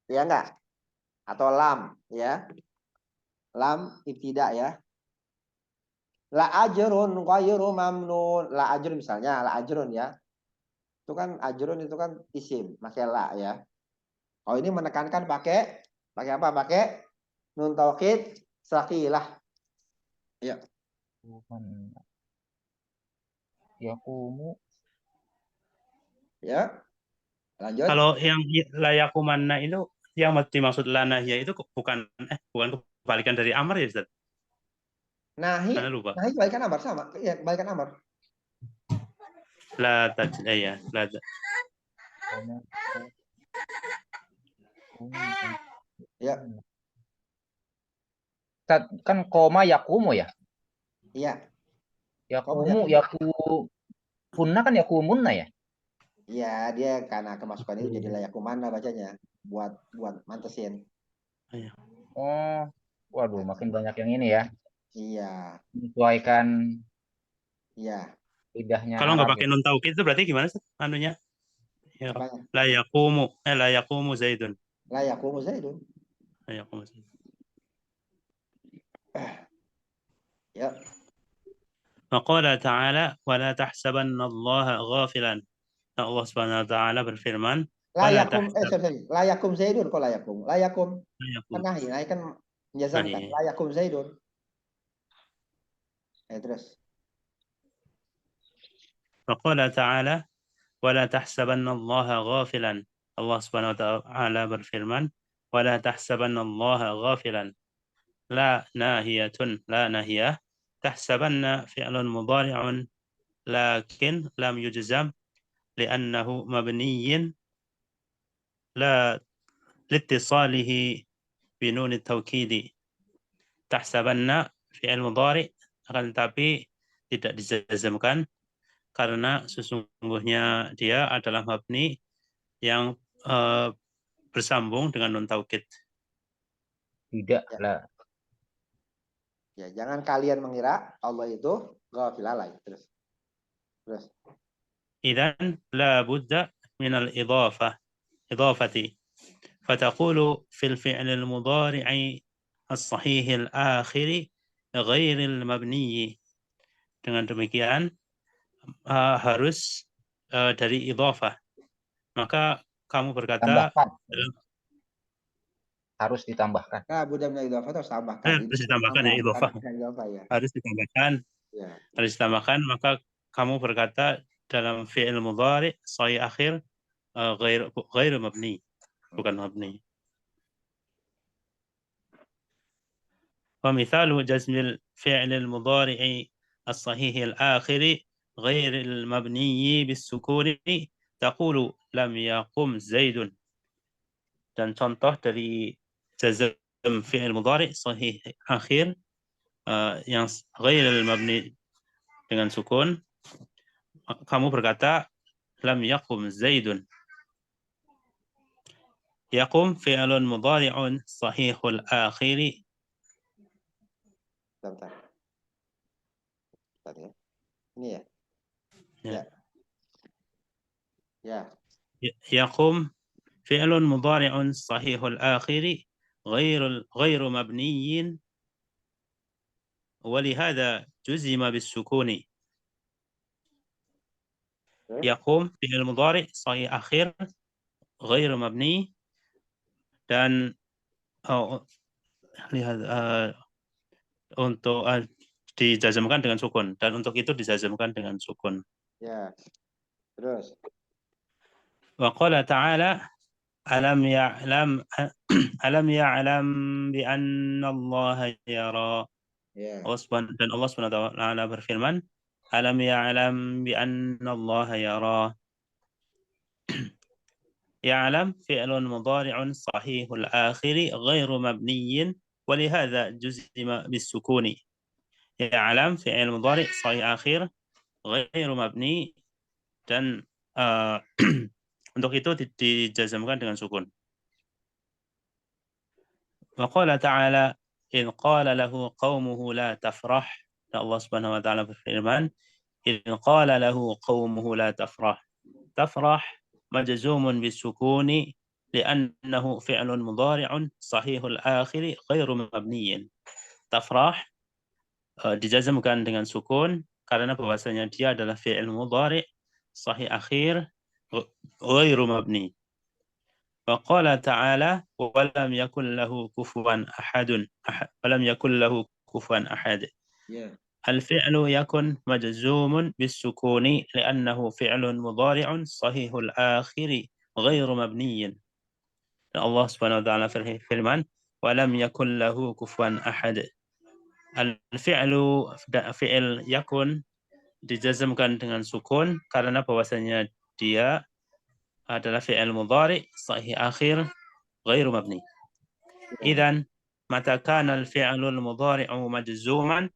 Ya enggak? Atau lam ya. Lam ibtida ya. La ajrun ghairu mamnun. La ajrun misalnya, la ajrun ya. Itu kan ajrun itu kan isim, pakai la ya. Oh ini menekankan pakai apa? Pakai nun taukid saqilah. Ya. Yakumu. Ya. Lanjut. Kalau yang layakumanna itu yang dimaksud lanahya itu bukan kebalikan dari amar ya, Ustaz? Nahi kebalikan amar sama. Iya, kebalikan amar. La ya, la. Ya. Kan koma yakumu ya? Iya. Yakumu, yakumunna kan yakumunna ya? Iya, dia karena kemasukan itu jadi layakumana bacanya buat mantesin. Iya. Oh, waduh, makin banyak yang ini ya. Iya. Menyesuaikan. Iya. Lidahnya. Kalau nggak pakai nun taukid itu berarti gimana sih anunya? Ya. La yaqumu zaidun. La yaqumu zaidun. La yaqumu zaidun. Ya. Faqala ta'ala wa la tahsabanna Allah ghafilan. Allah Subhanahu wa taala berfirman, La yakum zaidun kok la yakum. La yakum. La yakum. Nahi kan Menjazamkan. iya. La yakum Zaidun. Terus. وقال تعالى ولا تحسبن الله غافلا. Allah Subhanahu wa taala berfirman ولا تحسبن الله غافلا. لا ناهية تحسبن فعل مضارع لكن لم يجزم لأنه مبني لا لاتصاله بنون التوكيد. تحسبن fi'il mudhari akan tetapi tidak dijazmkan karena sesungguhnya dia adalah mabni yang bersambung dengan nun taukid. Tidak Ya. lah. Ya, jangan kalian mengira Allah itu ghafilalai. Terus. إذن لا بد من إضافة فتقول في الفعل المضارع الصحيح الآخر غير المبني. Dengan demikian harus dari idhafah. Maka kamu berkata Tambahkan. Harus ditambahkan. Nah, budak min idhafah harus tambahkan. harus ditambahkan ya idhafah. Ya. Harus ditambahkan. Ya. Harus ditambahkan, maka kamu berkata dalam fi'il mudhari sahih akhir ghair mabni, bukan mabni. ومثال جزم الفعل المضارع الصحيح الآخر غير المبني بالسكون تقول لم يقم زيد. Dan contoh dari jazm fi'il mudhari sahih akhir yang ghair mabni dengan sukun, kamu berkata lam yaqum zaidun. Yaqum fi'lun mudhari'un sahihul akhiri. Bentar. Ya. Ini ya. Ya. Ya. يقوم فعل مضارع صحيح الآخر غير مبني ولهذا جزم بالسكون. يقوم فعل مضارع صحيح آخر غير مبني dan lihat untuk dijazmkan dengan sukun, dan untuk itu dijazmkan dengan sukun. Ya. Terus. وقال تعالى ألم يعلم بأن الله يرى. Ya. Dan Allah Subhanahu wa taala berfirman ألم يعلم بأن الله يرى. يعلم فعل مضارع صحيح الآخر غير مبني ولهذا جزم بالسكون. يعلم فعل مضارع صحيح آخر غير مبني dan untuk itu dijazmkan dengan sukun. وقال تعالى إذ قال له قومه لا تفرح. Allah Subhanahu wa taala berfirman إذ قال له قومه لا تفرح. تفرح مجزوم بالسكون لأنه فعل مضارع صحيح الآخر غير مبني. تفرح dijazmkan dengan sukun karena bahwasanya dia adalah fi'il mudhari sahih akhir غير مبني. وقال تعالى ولم يكن له كفوا أحد. ولم يكن له كفوا أحد. الفعل يكن مجزوم بالسكون لأنه فعل مضارع صحيح الآخر غير مبني. الله سبحانه وتعالى firman ولم يكن له كفوا أحد. الفعل fi'il yakun dijazmkan dengan sukun karena bahwasanya dia adalah fi'il mudhari sahih akhir غير مبني. إذن متى كان الفعل المضارع مجزوما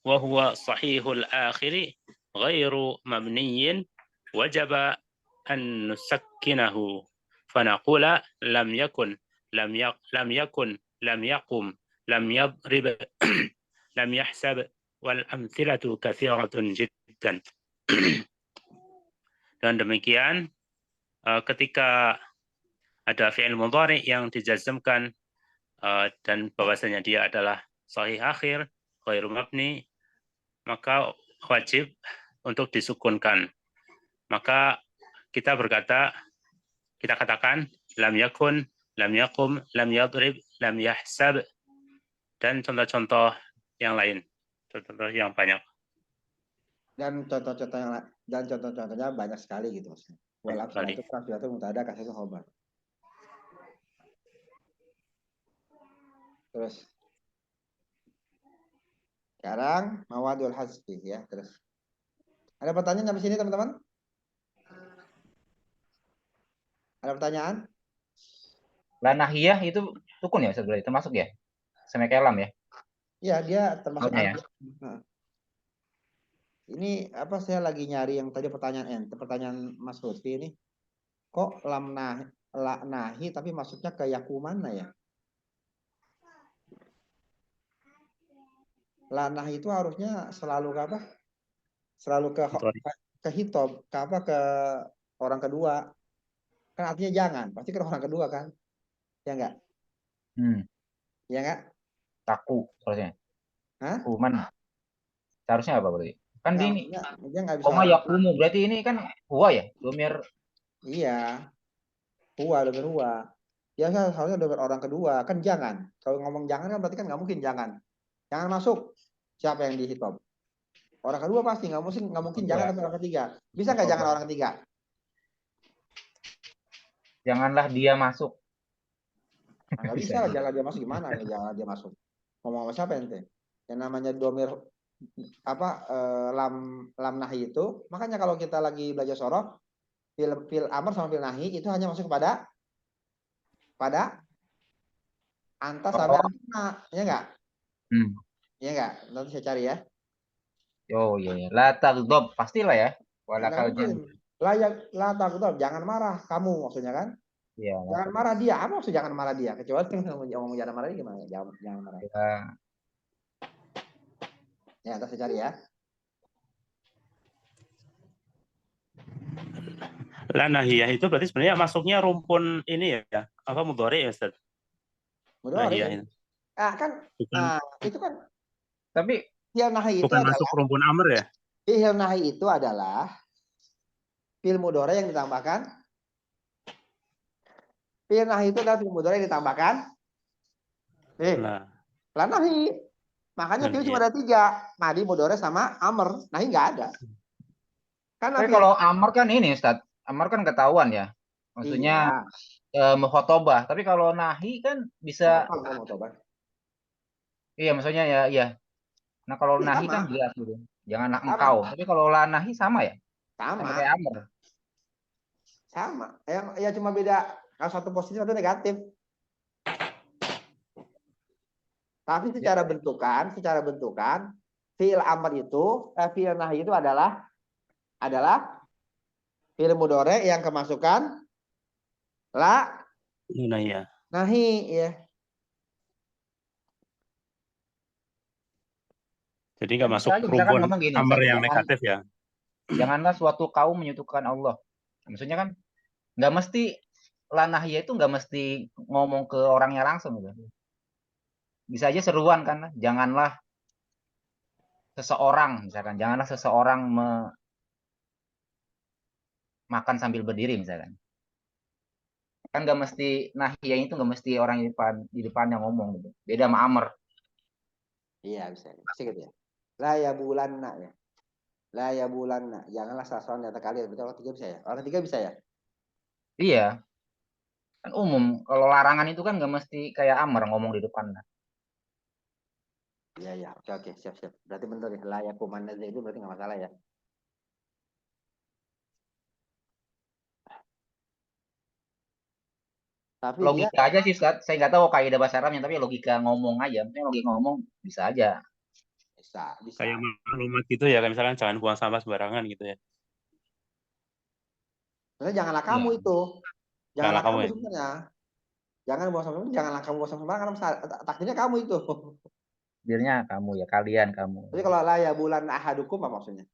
وهو صحيح الآخر غير مبني وجب أن نسكنه فنقول لم يكن لم يقم لم يضرب لم يحسب والأمثلة كثيرة جدا. Dan demikian ketika ada fi'il mudhari yang dijazmkan dan bahwasanya dia adalah sahih akhir ghairu mabni, maka wajib untuk disukunkan. Maka kita katakan lam yakun, lam yaqum, lam yadrib, lam yahsab, Dan contoh-contoh yang lain. Contoh-contoh yang banyak. Dan contoh-contohnya banyak sekali gitu maksudnya. Wal Sekali. absalatu kafiatu mutada kasatu khobar. Terus sekarang mawadul hasbi ya. Terus ada pertanyaan sampai sini teman-teman? Ada pertanyaan? La nahiyah itu sukun ya sebenarnya, termasuk ya? Sama kayak lam ya? Iya, dia termasuk Maksudnya ya? Nah, ini apa saya lagi nyari yang tadi pertanyaan Mas Lutfi ini. Kok lam nahi tapi masuknya ke yaku mana ya? La nahi itu harusnya selalu ke apa? Selalu ke hitob, ke apa ke orang kedua. Kan artinya jangan, pasti ke orang kedua kan? Ya enggak? Ya enggak? Taku harusnya. Hah? Kuman. Seharusnya apa berarti? Kan Enggak, di ini dia enggak bisa. koma yakumu, berarti ini kan huwa ya? Domir. Iya. Domir huwa. Ya harusnya domir orang kedua, kan jangan. Kalau ngomong jangan kan berarti kan nggak mungkin jangan. Jangan masuk. Siapa yang dihitung? Orang kedua pasti nggak mungkin jangan tapi orang ketiga. Bisa nggak jangan orang ketiga? Janganlah dia masuk. Nggak bisa lah jangan dia masuk gimana? Jangan dia masuk. Ngomong sama siapa ente? Yang namanya domir apa lam nahi itu. Makanya kalau kita lagi belajar sorof, fil amr sama fil nahi itu hanya masuk pada anta sampai anak, ya enggak? Ya enggak? Nanti saya cari ya. Oh iya, la taghdab pastilah ya. Walakal La taghdab, jangan marah kamu maksudnya kan? Iya. Jangan marah dia. Apa maksud jangan marah dia? Kecuali ngomong jangan marah dia gimana? Jangan marah. Ya, nanti saya cari ya. La nahiyah itu berarti sebenarnya masuknya rumpun ini ya. Apa mudhari ya, Ustaz? Mudhari. Kan itu kan tapi fi'il nahi itu bukan adalah masuk rumpun amr ya? Fi'il nahi itu adalah fi'il mudhari yang ditambahkan. Fi'il nahi itu adalah fi'il mudhari yang ditambahkan la nahi. Makanya fi'il cuma ada 3. Madi, mudhari sama amr. Nahi nggak ada. Tapi kalau amr kan ini Ustaz. Amr kan ketahuan ya. Maksudnya mukhotobah. Tapi kalau nahi kan bisa iya maksudnya ya. Nah kalau nahi kan jelas gitu. Janganlah engkau. Tapi kalau la nahi sama ya? Sama kayak amr. Sama. Ya cuma beda. Kalau satu positif satu negatif. Tapi secara bentukan fi'il amr itu, fi'il nahi itu adalah fi'il mudhari yang kemasukan la nahi ya. Jadi nggak masuk rumpun amr yang negatif ya. Janganlah suatu kaum menyekutukan Allah. Maksudnya kan nggak mesti la nahiyah itu nggak mesti ngomong ke orangnya langsung gitu. Bisa aja seruan kan, janganlah seseorang misalkan, janganlah seseorang makan sambil berdiri misalkan. Kan nggak mesti nahiyah itu nggak mesti orang di depan yang ngomong gitu. Beda sama amr. Iya bisa gitu ya. La ya bulanna ya. La ya bulanna. Janganlah sasaran di antara kalian. Berarti orang tiga bisa ya? Orang ketiga bisa ya? Iya. Kan umum. Kalau larangan itu kan nggak mesti kayak amr ngomong di depan. Iya. Oke. Siap. Berarti benar ya. La ya kumanna itu berarti nggak masalah ya. Tapi logika aja sih Ustaz. Saya nggak tahu kaidah bahasa Arabnya, tapi logika ngomong aja. Maksudnya logika ngomong bisa aja. Bisa. Kayak maklumat gitu ya, kayak misalkan jangan buang sampah sembarangan gitu ya. Sebenarnya janganlah kamu itu. Janganlah kamu ya. sebenarnya. Jangan buang sampah, janganlah kamu buang sampah sembarangan. Takdirnya kamu itu. Takdirnya kamu ya, kalian kamu. Jadi kalau la ya bulan ahadukum apa maksudnya?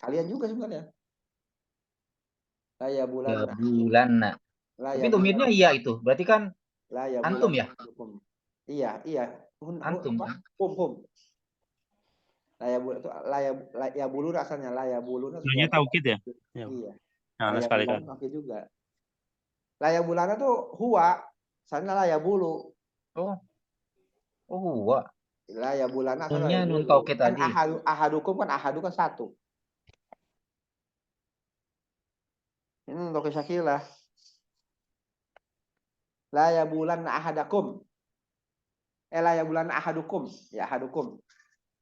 Kalian juga sebenarnya. La ya bulan. Tapi domirnya iya itu. Berarti kan antum ya? Iya. Antum. Hum. La ya bulun asalnya la ya bulun. Sebenarnya taukid ya? Iya. Nah, sekali kan. Juga. La ya bulana tuh huwa. Asalnya la ya bulu. Oh. Oh, huwa. La ya bulana Nunnya nun dulu. taukid Kan tadi. ahadukum kan ahadu kan satu. Ini untuk syakilah. La ya bulana ahadakum. La ya bulana ahadukum. Ya ahadukum.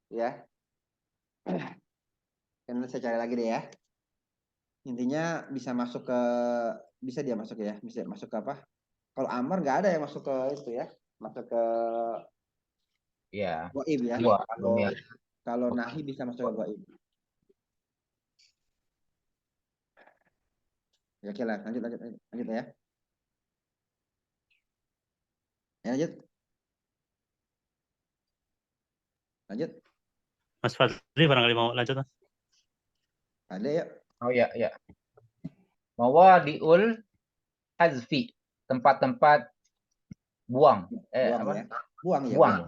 Ya. Kan saya cari lagi deh ya. Intinya bisa masuk ke, bisa dia masuk ya, bisa masuk ke apa? Kalau Amr nggak ada yang masuk ke itu ya, masuk ke Ya. goib ya. Huwa. Kalau nahi bisa masuk ke goib. Ya, oke lah, lanjut ya. Ya, lanjut. Mas Fadli barangkali mau lanjut, Mas. Ada ya. Oh ya, ya. Mawadi'ul hazfi, tempat-tempat buang. Buang Apa? ya. Buang ya. Buang.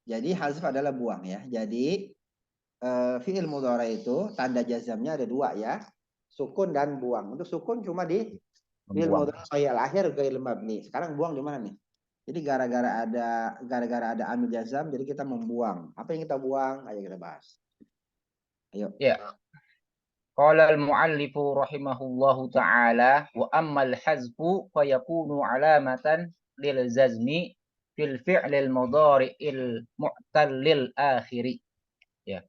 Jadi hazf adalah buang ya. Jadi fi'il mudhari itu tanda jazamnya ada dua ya. Sukun dan buang. Untuk sukun cuma di fi'il Membuang. mudhari al-akhir ghairil mabni. Sekarang buang di mana nih? Jadi gara-gara ada amil jazam jadi kita membuang. Apa yang kita buang? Ayo kita bahas. Ayo. Ya. Qala al-mu'allifu rahimahullahu ta'ala wa ammal hazfu fayakunu alamatan lil jazmi fil fi'lil mudhari'il mu'tallil akhiri. Ya.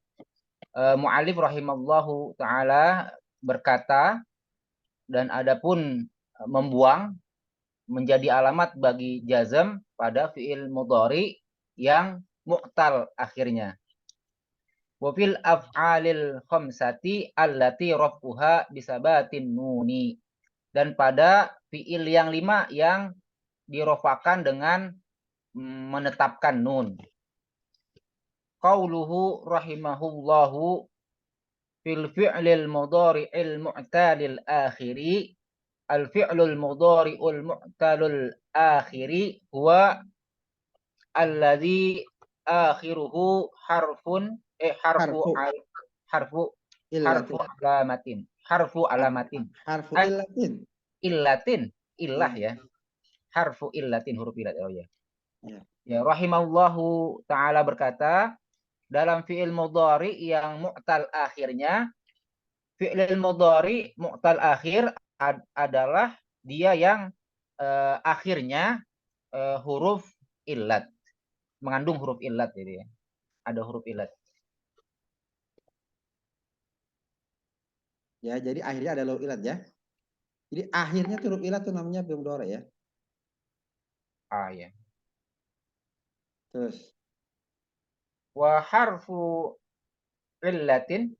Mu'allif rahimallahu ta'ala berkata, dan adapun membuang menjadi alamat bagi jazm pada fi'il mudhari yang mu'tal akhirnya. Wa fil af'alil khamsati allati raf'uha bisabatin nuni. Dan pada fi'il yang 5 yang dirofakan dengan menetapkan nun. Qauluhu rahimahullahu fil fi'lil mudhari'il mu'talil akhiri. Al-fi'lul mudhari'ul mu'talul akhiri huwa alladhi akhiruhu harfu alamatin. Harfu illatin. Illah ya. Harfu illatin, huruf illat. Oh ya. Ya, rahimallahu ta'ala berkata, dalam fi'il mudhari yang mu'tal akhirnya, fi'il mudhari mu'tal akhir adalah dia yang akhirnya huruf illat, mengandung huruf illat, jadi ya. Ada huruf illat. Ya, jadi akhirnya ada huruf illat ya. Jadi akhirnya huruf illat itu namanya fi'il mudhari ya. Ah ya. Terus Wa harfu illatin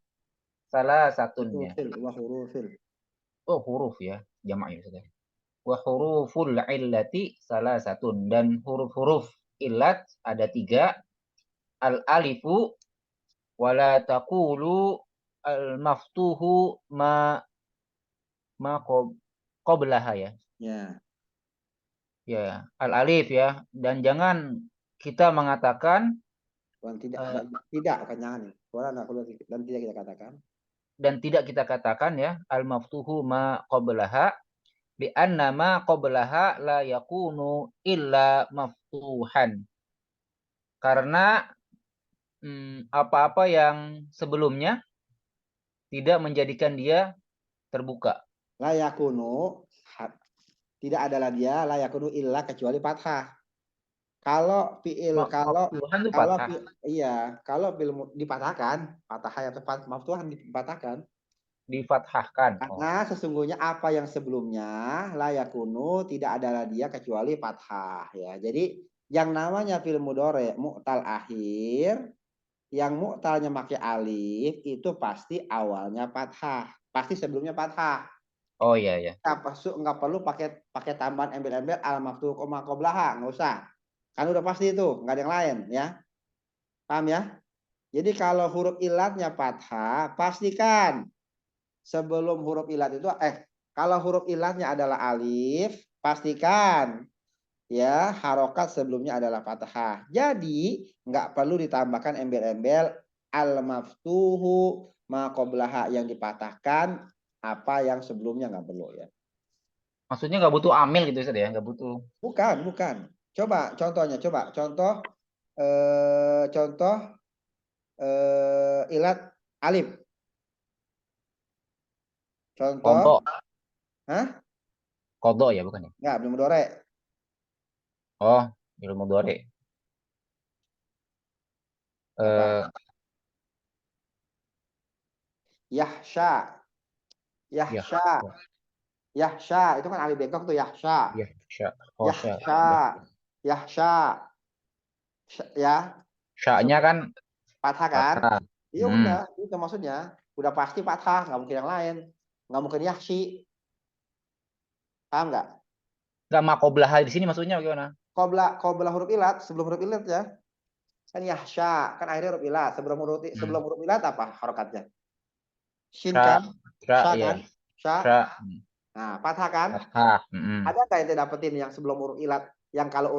salah satunya. wa hurufil. Oh, huruf ya, jamak ya sudah. Wa huruful illati salah satun, dan huruf-huruf illat ada 3. Al-alifu wala taqulu al-maftuhu ma qablaha ya. Ya. Ya, al-alif ya, dan jangan kita mengatakan tidak kan jangan. Dan tidak kita katakan. Dan tidak kita katakan ya al-maftuhu ma qablaha bi anna ma qablaha la yakunu illa maftuhan. Karena apa-apa yang sebelumnya tidak menjadikan dia terbuka. La yakunu, tidak adalah dia la yakunu illa kecuali fathah. Kalau fi'il kalau dipatahkan, fathah atau maftuhan dipatahkan. Difathahkan. Karena sesungguhnya apa yang sebelumnya la yakunu tidak adalah dia kecuali fathah ya. Jadi yang namanya fi'il mudhari mu'tal akhir, yang mu'talnya pakai alif itu pasti awalnya fathah, pasti sebelumnya fathah. Oh iya ya. Nggak perlu pakai tambahan embel-embel al maftuh koma qablaha, nggak usah. Kan udah pasti itu, nggak ada yang lain ya. Paham ya? Jadi kalau huruf ilatnya fathah, pastikan sebelum huruf ilat itu kalau huruf ilatnya adalah alif, pastikan ya harokat sebelumnya adalah fathah. Jadi nggak perlu ditambahkan embel-embel al maftuhu ma qablaha yang dipatahkan, apa yang sebelumnya nggak perlu ya. Maksudnya nggak butuh amil gitu Ustaz ya, nggak butuh. Bukan. Coba contohnya, contoh Contoh ilat alif. Contoh, Kodok. hah? Kodok ya bukan ya? Enggak, belum mudhari. Oh, ilmu mudhari. Apa? Eh, Yahsya. ya, Yahsya. Yahsya itu kan alif bengkok tuh Yahsya. ya, sya, oh, sya, Yahsya. Yahsya. Ya, Sya-nya kan fathah kan? patah. Iya udah, itu maksudnya. Udah pasti fathah, nggak mungkin yang lain. Nggak mungkin yahsi. Paham nggak? Nggak makoblah di sini maksudnya bagaimana? Qobla huruf ilat, sebelum huruf ilat ya. Kan yahsya, kan akhirnya huruf ilat. Sebelum huruf ilat apa harokatnya? Shin Sya, kan? sya, Sya ya, kan? Sya. sya, Nah, fathah kan? patah. Ada nggak yang dapetin yang sebelum huruf ilat? Yang kalau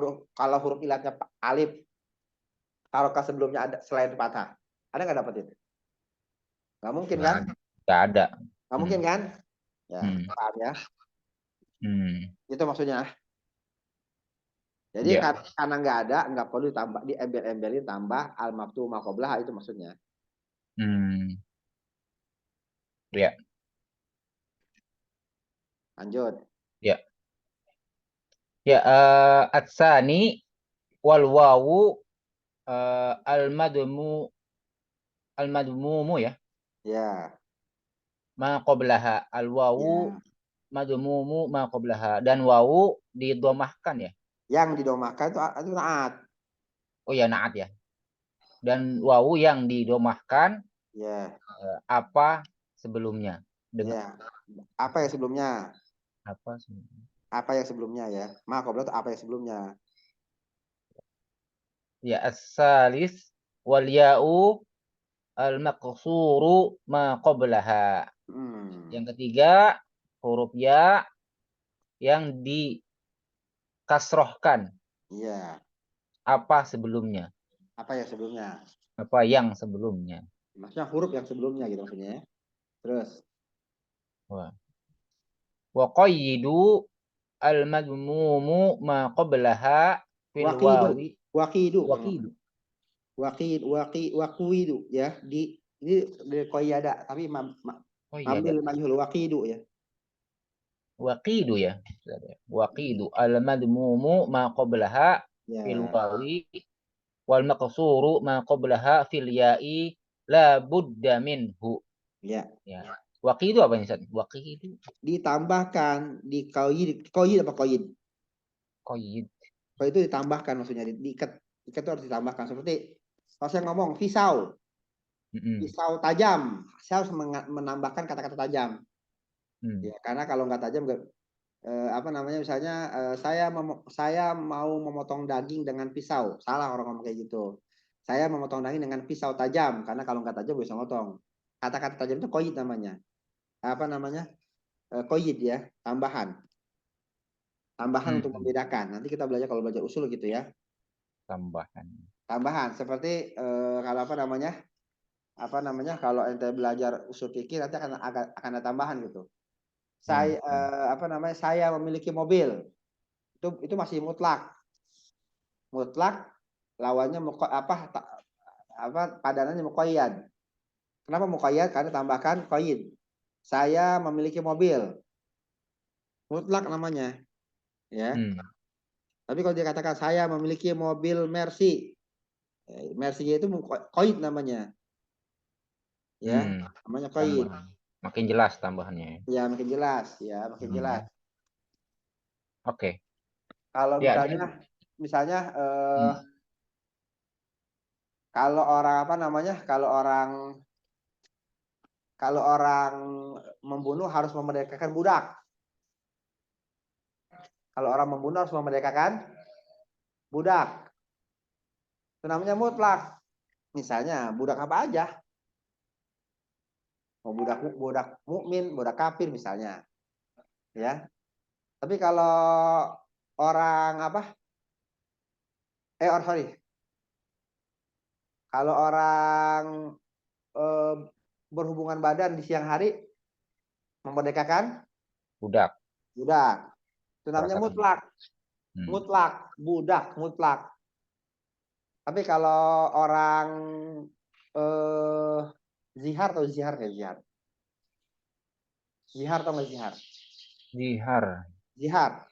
huruf ilatnya alif, harokat sebelumnya ada selain fathah. Ada nggak dapetin? Nggak mungkin kan? Nggak ada. Nggak mungkin kan? Ya, Hmm. paham ya. Itu maksudnya. Jadi Ya. karena nggak ada, nggak perlu ditambah, diembel-embelin tambah al-maftuh maqoblah, itu maksudnya. Ya. Lanjut. Ya. Ya, atsani wal wawu al-madmumu ya. Ya. Ma qablaha al-wawu Ya. madmumu ma qablaha, dan wawu didomahkan ya. Yang didomahkan itu naat. Oh ya, naat ya. Dan wawu yang didomahkan Ya. apa sebelumnya? Ya. Apa yang sebelumnya? Apa sebelumnya? Apa yang sebelumnya ya? Maqoblah itu apa yang sebelumnya? Ya, as-salis wal ya'u al-maqsuru ma qablaha. Yang ketiga, huruf ya yang dikasrohkan. Iya. Apa sebelumnya? Apa yang sebelumnya? Apa yang sebelumnya? Maksudnya huruf yang sebelumnya gitu maksudnya ya. Terus. Wa qayyidu al-madmumu ma qablaha fil wawi. Waqidu. Waqidu. Waqidu ya. Ini qayyada tapi Oh iya, ada. mambil majhul waqidu ya. Waqidu ya. Waqidu al-madmumu ma qablaha fil Ya. wawi wal maqsuru ma qablaha fil ya'i la budda minhu. Ya. Ya. Waqidu apa ini, Ustaz? Waqidu. Ditambahkan di qayyid apa qayyid? Qayyid. Kalau itu ditambahkan maksudnya diikat itu harus ditambahkan seperti kalau saya ngomong pisau. Pisau tajam, saya harus menambahkan kata-kata tajam. Ya, karena kalau nggak tajam apa namanya misalnya saya mau memotong daging dengan pisau, salah orang ngomong kayak gitu. Saya memotong daging dengan pisau tajam, karena kalau nggak tajam bisa motong. Kata-kata tajam itu qayyid namanya. Apa namanya? Qayyid ya, tambahan untuk membedakan. Nanti kita belajar kalau belajar usul gitu ya. Tambahan seperti kalau apa namanya kalau ente belajar usul fikih nanti akan ada tambahan gitu. Saya apa namanya saya memiliki mobil, itu masih mutlak lawannya padanannya muqayyad. Kenapa muqayyad? Karena tambahkan qayyid. Saya memiliki mobil, mutlak namanya ya. Tapi kalau dia katakan saya memiliki mobil Mercy, Mercy itu qayyid namanya ya, namanya qayyid. Makin jelas tambahannya. Ya, makin jelas ya, makin jelas. Oke. Kalau misalnya kalau orang apa namanya? Kalau orang membunuh harus memerdekakan budak. Kalau orang membunuh harus memerdekakan budak. Itu namanya mutlak. Misalnya budak apa aja? Mau budak mukmin, budak kafir misalnya. Ya. Tapi kalau orang apa? Sorry. Kalau orang berhubungan badan di siang hari memerdekakan budak. Itu namanya mutlak. Mutlak, budak mutlak. Tapi kalau orang zihar atau zihar ya zihar. Zihar atau nggak zihar? Zihar. Zihar.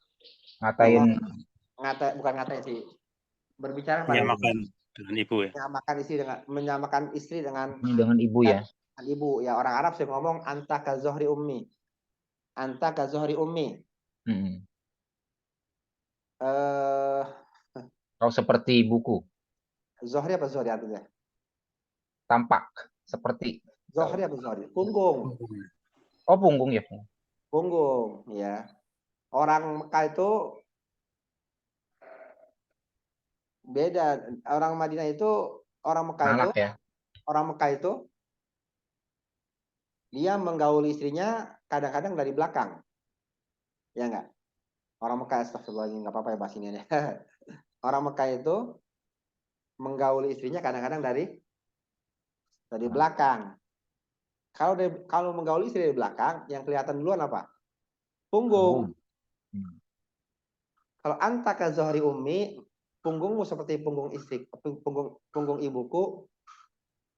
Ngatain Bukan ngatain sih. Berbicara pada Menyamakan dengan ibu ya. menyamakan istri dengan ini dengan ibu ya. ibu. Ya orang Arab sih ngomong anta ka zohri ummi. Anta ka zohri ummi. Mm-mm. Eh Kau seperti ibuku. zohri apa zohri artinya? Tampak seperti. Zohri apa zohri? Punggung. Oh, punggung ya. Punggung, ya. Orang Mekah itu beda. Orang Madinah itu, orang Mekah itu, Anak ya. orang Mekah itu dia menggauli istrinya kadang-kadang dari belakang. Ya enggak? Orang Mekah, astagfirullahaladzim, enggak apa-apa ya bahas ini ya. Orang Mekah itu menggauli istrinya kadang-kadang dari belakang. Kalau menggauli istri dari belakang, yang kelihatan duluan apa? Punggung. Kalau anta ka zohri ummi, punggungmu seperti punggung istri, punggung ibuku.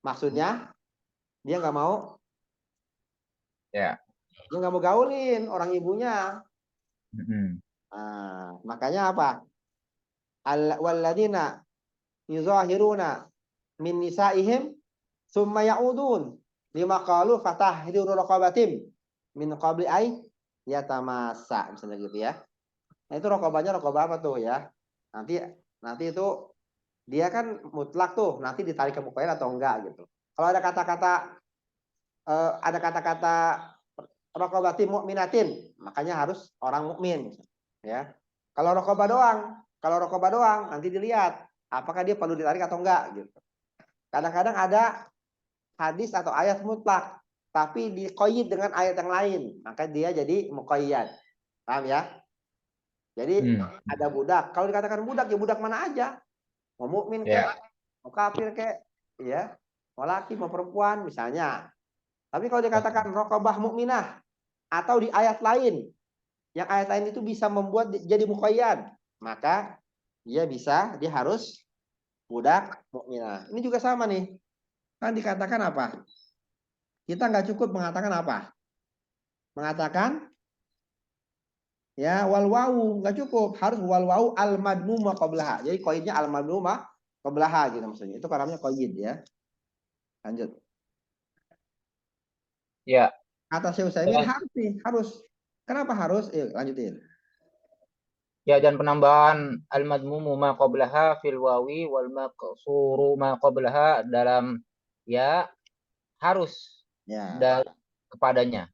Maksudnya dia nggak mau, Ya. dia nggak mau gaulin orang ibunya. Makanya apa? Walladina yuzahiruna min nisaihim summa ya'udun lima qalu fatahriru raqabatim min qabli ay yatamassa, misalnya gitu ya. Nah itu raqabahnya raqabah apa tuh ya? Nanti itu dia kan mutlak tuh, nanti ditarik ke mukoyat atau enggak gitu. Kalau ada kata-kata raqabati mu'minatin, makanya harus orang mukmin ya. Kalau raqabah doang nanti dilihat apakah dia perlu ditarik atau enggak gitu. Kadang-kadang ada hadis atau ayat mutlak tapi diqayyid dengan ayat yang lain, maka dia jadi muqayyad. Paham ya? Jadi ada budak, kalau dikatakan budak ya budak mana aja. Mau mukmin kek, mau kafir kek, ya. Mau laki mau perempuan misalnya. Tapi kalau dikatakan raqabah mukminah atau di ayat lain, yang ayat lain itu bisa membuat jadi muqayyad, maka dia harus budak mukminah. Ini juga sama nih. Kan dikatakan apa? Kita nggak cukup mengatakan apa? Mengatakan ya wal wawu, nggak cukup, harus wal wawu al madmuma qablaha. Jadi qaidnya al madmuma qablaha gitu maksudnya. Itu namanya qaid ya. Lanjut. Ya. Kata Syekh Utsaimin harus. Kenapa harus? Lanjutin. Ya, dan penambahan al-madmumu ma qablaha fil wawi wal maqsuru ma qablaha dalam ya harus dan kepadanya.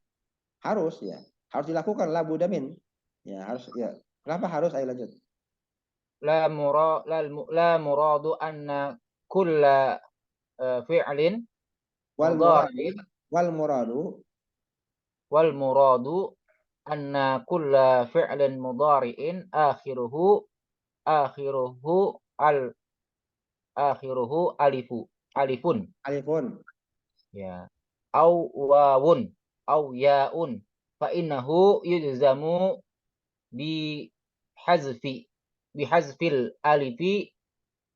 Harus ya. Harus dilakukan la budamin. Ya, harus ya. Kenapa harus? Ayo lanjut. La muradu anna kulla fi'lin wal muradu anna kulla fi'lin mudhari'in akhiruhu alifun. Ya. Au wawun au yaun fa innahu yujzamu bi hazfil alifi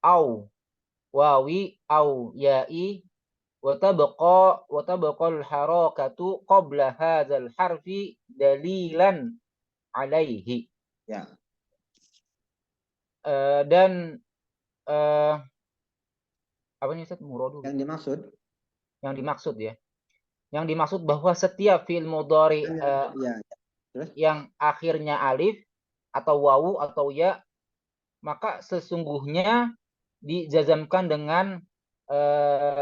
au wawi au ya'i wa tabqa al harakatu qabla hadzal harfi dalilan alaihi. Ya. Dan apa nih Ustaz muradu? Yang dimaksud ya. Yang dimaksud bahwa setiap fi'il mudhari yang akhirnya alif atau wawu atau ya, maka sesungguhnya dijazamkan dengan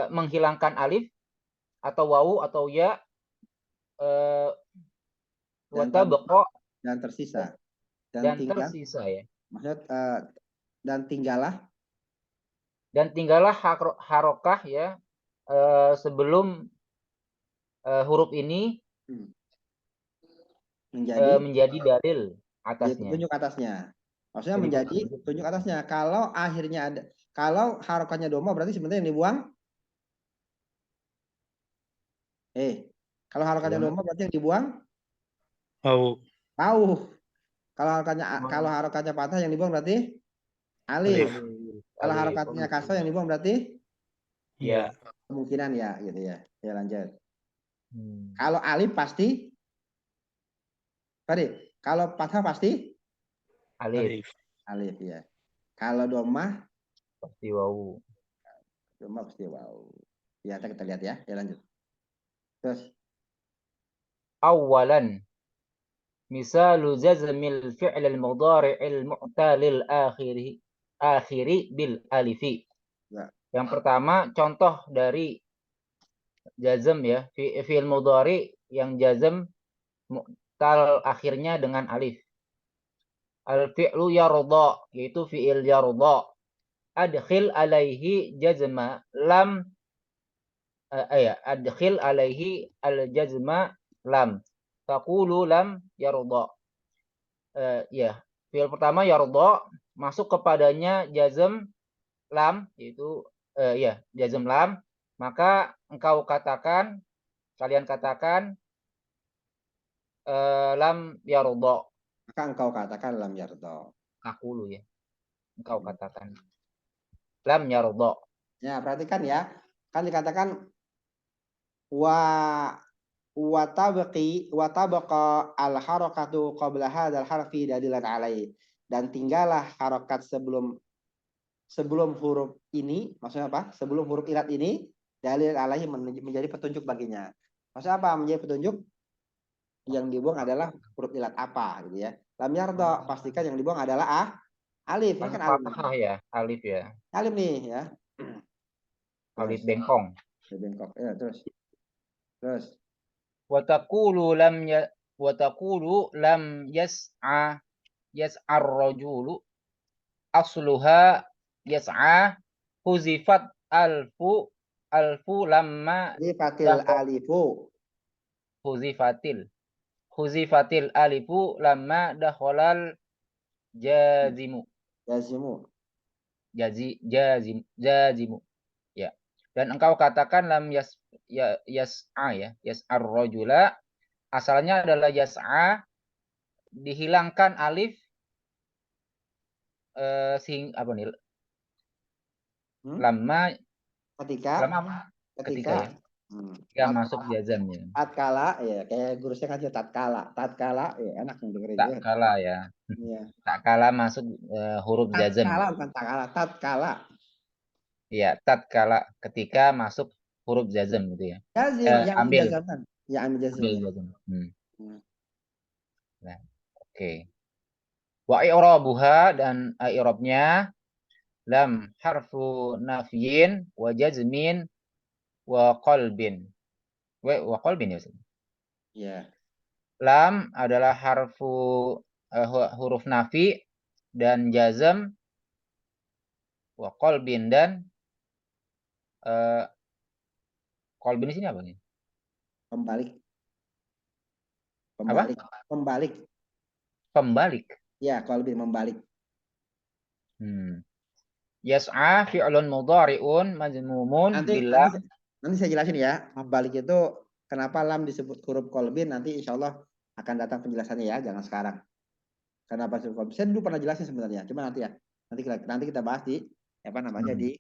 menghilangkan alif atau wawu atau ya dan tersisa tersisa ya. Maksud dan tinggallah harokah ya sebelum huruf ini menjadi dalil atasnya. Tunjuk atasnya. Maksudnya menjadi tunjuk atasnya. Kalau akhirnya ada, kalau harokatnya doma berarti sebenarnya yang dibuang. Kalau harokatnya doma berarti yang dibuang. Kalau harokatnya patah yang dibuang berarti alif. Kalau alif. harokatnya kasroh yang dibuang berarti Ya. kemungkinan ya gitu ya. Ya lanjut. Hmm. Kalau alif pasti, sorry, kalau fathah pasti Alif. Alif. alif ya. Kalau domah Pasti wawu. pasti wow. Ya, kita lihat ya. Ya lanjut. Terus Awalan. Misalu jazmil fi'l al-mudhari' al-mu'tal akhiri bil alifi. ya. Yang pertama, contoh dari jazm ya, fi'il mudhari yang jazm mu'tal akhirnya dengan alif. Al-fi'lu yarda, yaitu fi'il yarda. Adkhil alaihi jazma lam adkhil alaihi al-jazma lam. Taqulu lam yarda. Ya, fi'il pertama yarda masuk kepadanya jazm lam, yaitu ya jazm lam, maka kalian katakan lam yarda. Maka engkau katakan lam yardo. Taqulu ya, engkau katakan lam yarda. Ya, perhatikan ya. Kan dikatakan wa tabaqa al harakatu qabla hadzal harfi dalilan alai. Dan tinggallah harokat sebelum huruf ini, maksudnya apa? Sebelum huruf ilat ini dalil alaihi menjadi petunjuk baginya. Maksudnya apa? Menjadi petunjuk yang dibuang adalah huruf ilat apa gitu ya. Lam yardo, pastikan yang dibuang adalah alif. Ini kan alif. Fathah ya, alif ya. Alif nih ya. Alif bengkong. Bengkok. Ya, terus. Wa taqulu lam yas'ar rajulu asluha yas'a huzifat alfu lamma Fatil alifu. huzifatil alifu lamma dakhalal jazimu jazimu ya. Dan engkau katakan lam yas'a ya, yas'ar rajula asalnya adalah yas'a, dihilangkan alif apa nih? Lama ketika ya. Yang masuk jazamnya. Tatkala ya, kayak guru saya kan tatkala ya, enak dengerin juga. Tatkala ya. Iya. Tatkala masuk huruf jazam. Tatkala bukan tatkala. Iya, tatkala ketika masuk huruf jazam gitu ya. Jazim, ambil jazam. Ya, ambil jazam. Ambil jazam. Nah, oke. Wa i'rabuha, dan i'rabnya lam harfu nafyin wa jazmin wa qalbin. Wa qalbin ya. Ya. Lam adalah huruf nafi dan jazm, wa qalbin, dan qalbin di sini apa nih? Pembalik. Ya, qalbin membalik. Yas'a fi'lun mudhari'un majmumun billah. Nanti saya jelasin ya. Membalik itu kenapa lam disebut huruf qalbin, nanti insyaallah akan datang penjelasannya ya, jangan sekarang. Kenapa huruf qalbin? Saya dulu pernah jelasin sebenarnya, cuma nanti ya. Nanti kita bahas di apa namanya di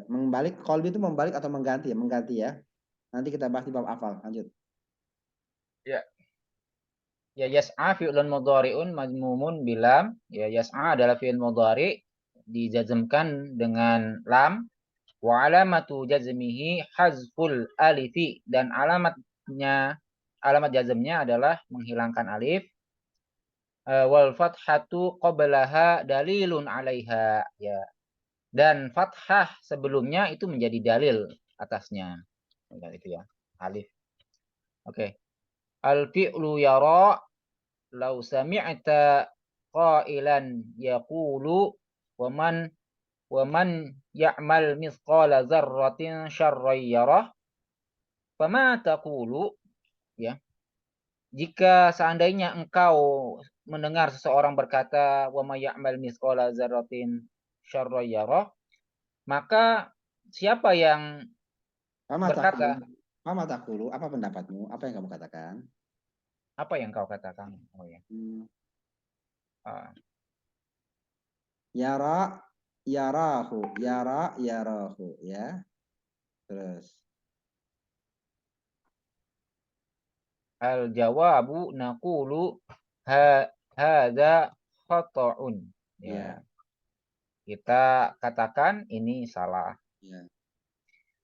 membalik. Qalbin itu membalik atau mengganti ya. Nanti kita bahas di bab hafal. Lanjut. Ya. Ya, yas'a fi'lun mudhari'un majmumun bilam. Ya, yas'a adalah fi'il mudhari dijazmkan dengan lam. Wa alamatu jazmihi hazful alifi, dan alamat jazmnya adalah menghilangkan alif. Wal fathatu qablaha dalilun 'alaiha, ya. Dan fathah sebelumnya itu menjadi dalil atasnya. Dan itu ya, alif. Oke. Al fi'lu yara law sami'ta qailan yaqulu wa man ya'mal mithqala dzarratin syarran yarah fama taqulu, ya. Jika seandainya engkau mendengar seseorang berkata wa may ya'mal mithqala dzarratin syarran yarah, maka siapa yang berkata, Mama takulu, apa pendapatmu? Apa yang kamu katakan? Apa yang kau katakan? Oh ya. Yara yarahu, yarahu ya. Terus Al jawabu naqulu hadza khata'un. ya, Ya, kita katakan ini salah. ya,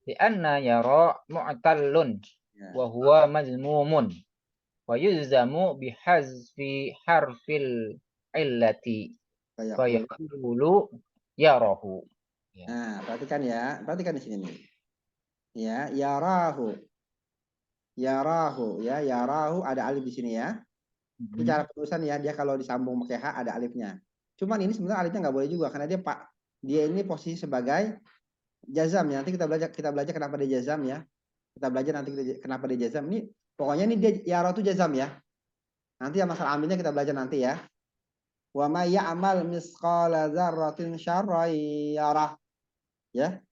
Lianna yara mu'tallun ya. wa huwa mazmumun wa yulzamu bihazfi harfil illati Kayak fa yaqulu yarahu. Ya. Nah, perhatikan di sini nih. Ya, yarahu. Yarahu ya, yarahu ada alif di sini ya. Ini cara penulisan ya, dia kalau disambung pakai H ada alifnya. Cuman ini sebenarnya alifnya nggak boleh juga karena dia ini posisi sebagai jazam ya. Nanti kita belajar kenapa dia jazam ya. Kita belajar nanti kenapa dia jazam. Ini pokoknya ini dia yarahu itu jazam ya. Nanti yang masalah amilnya kita belajar nanti ya. Wa may ya'mal misqala dzarratin syarran yarah. Ya.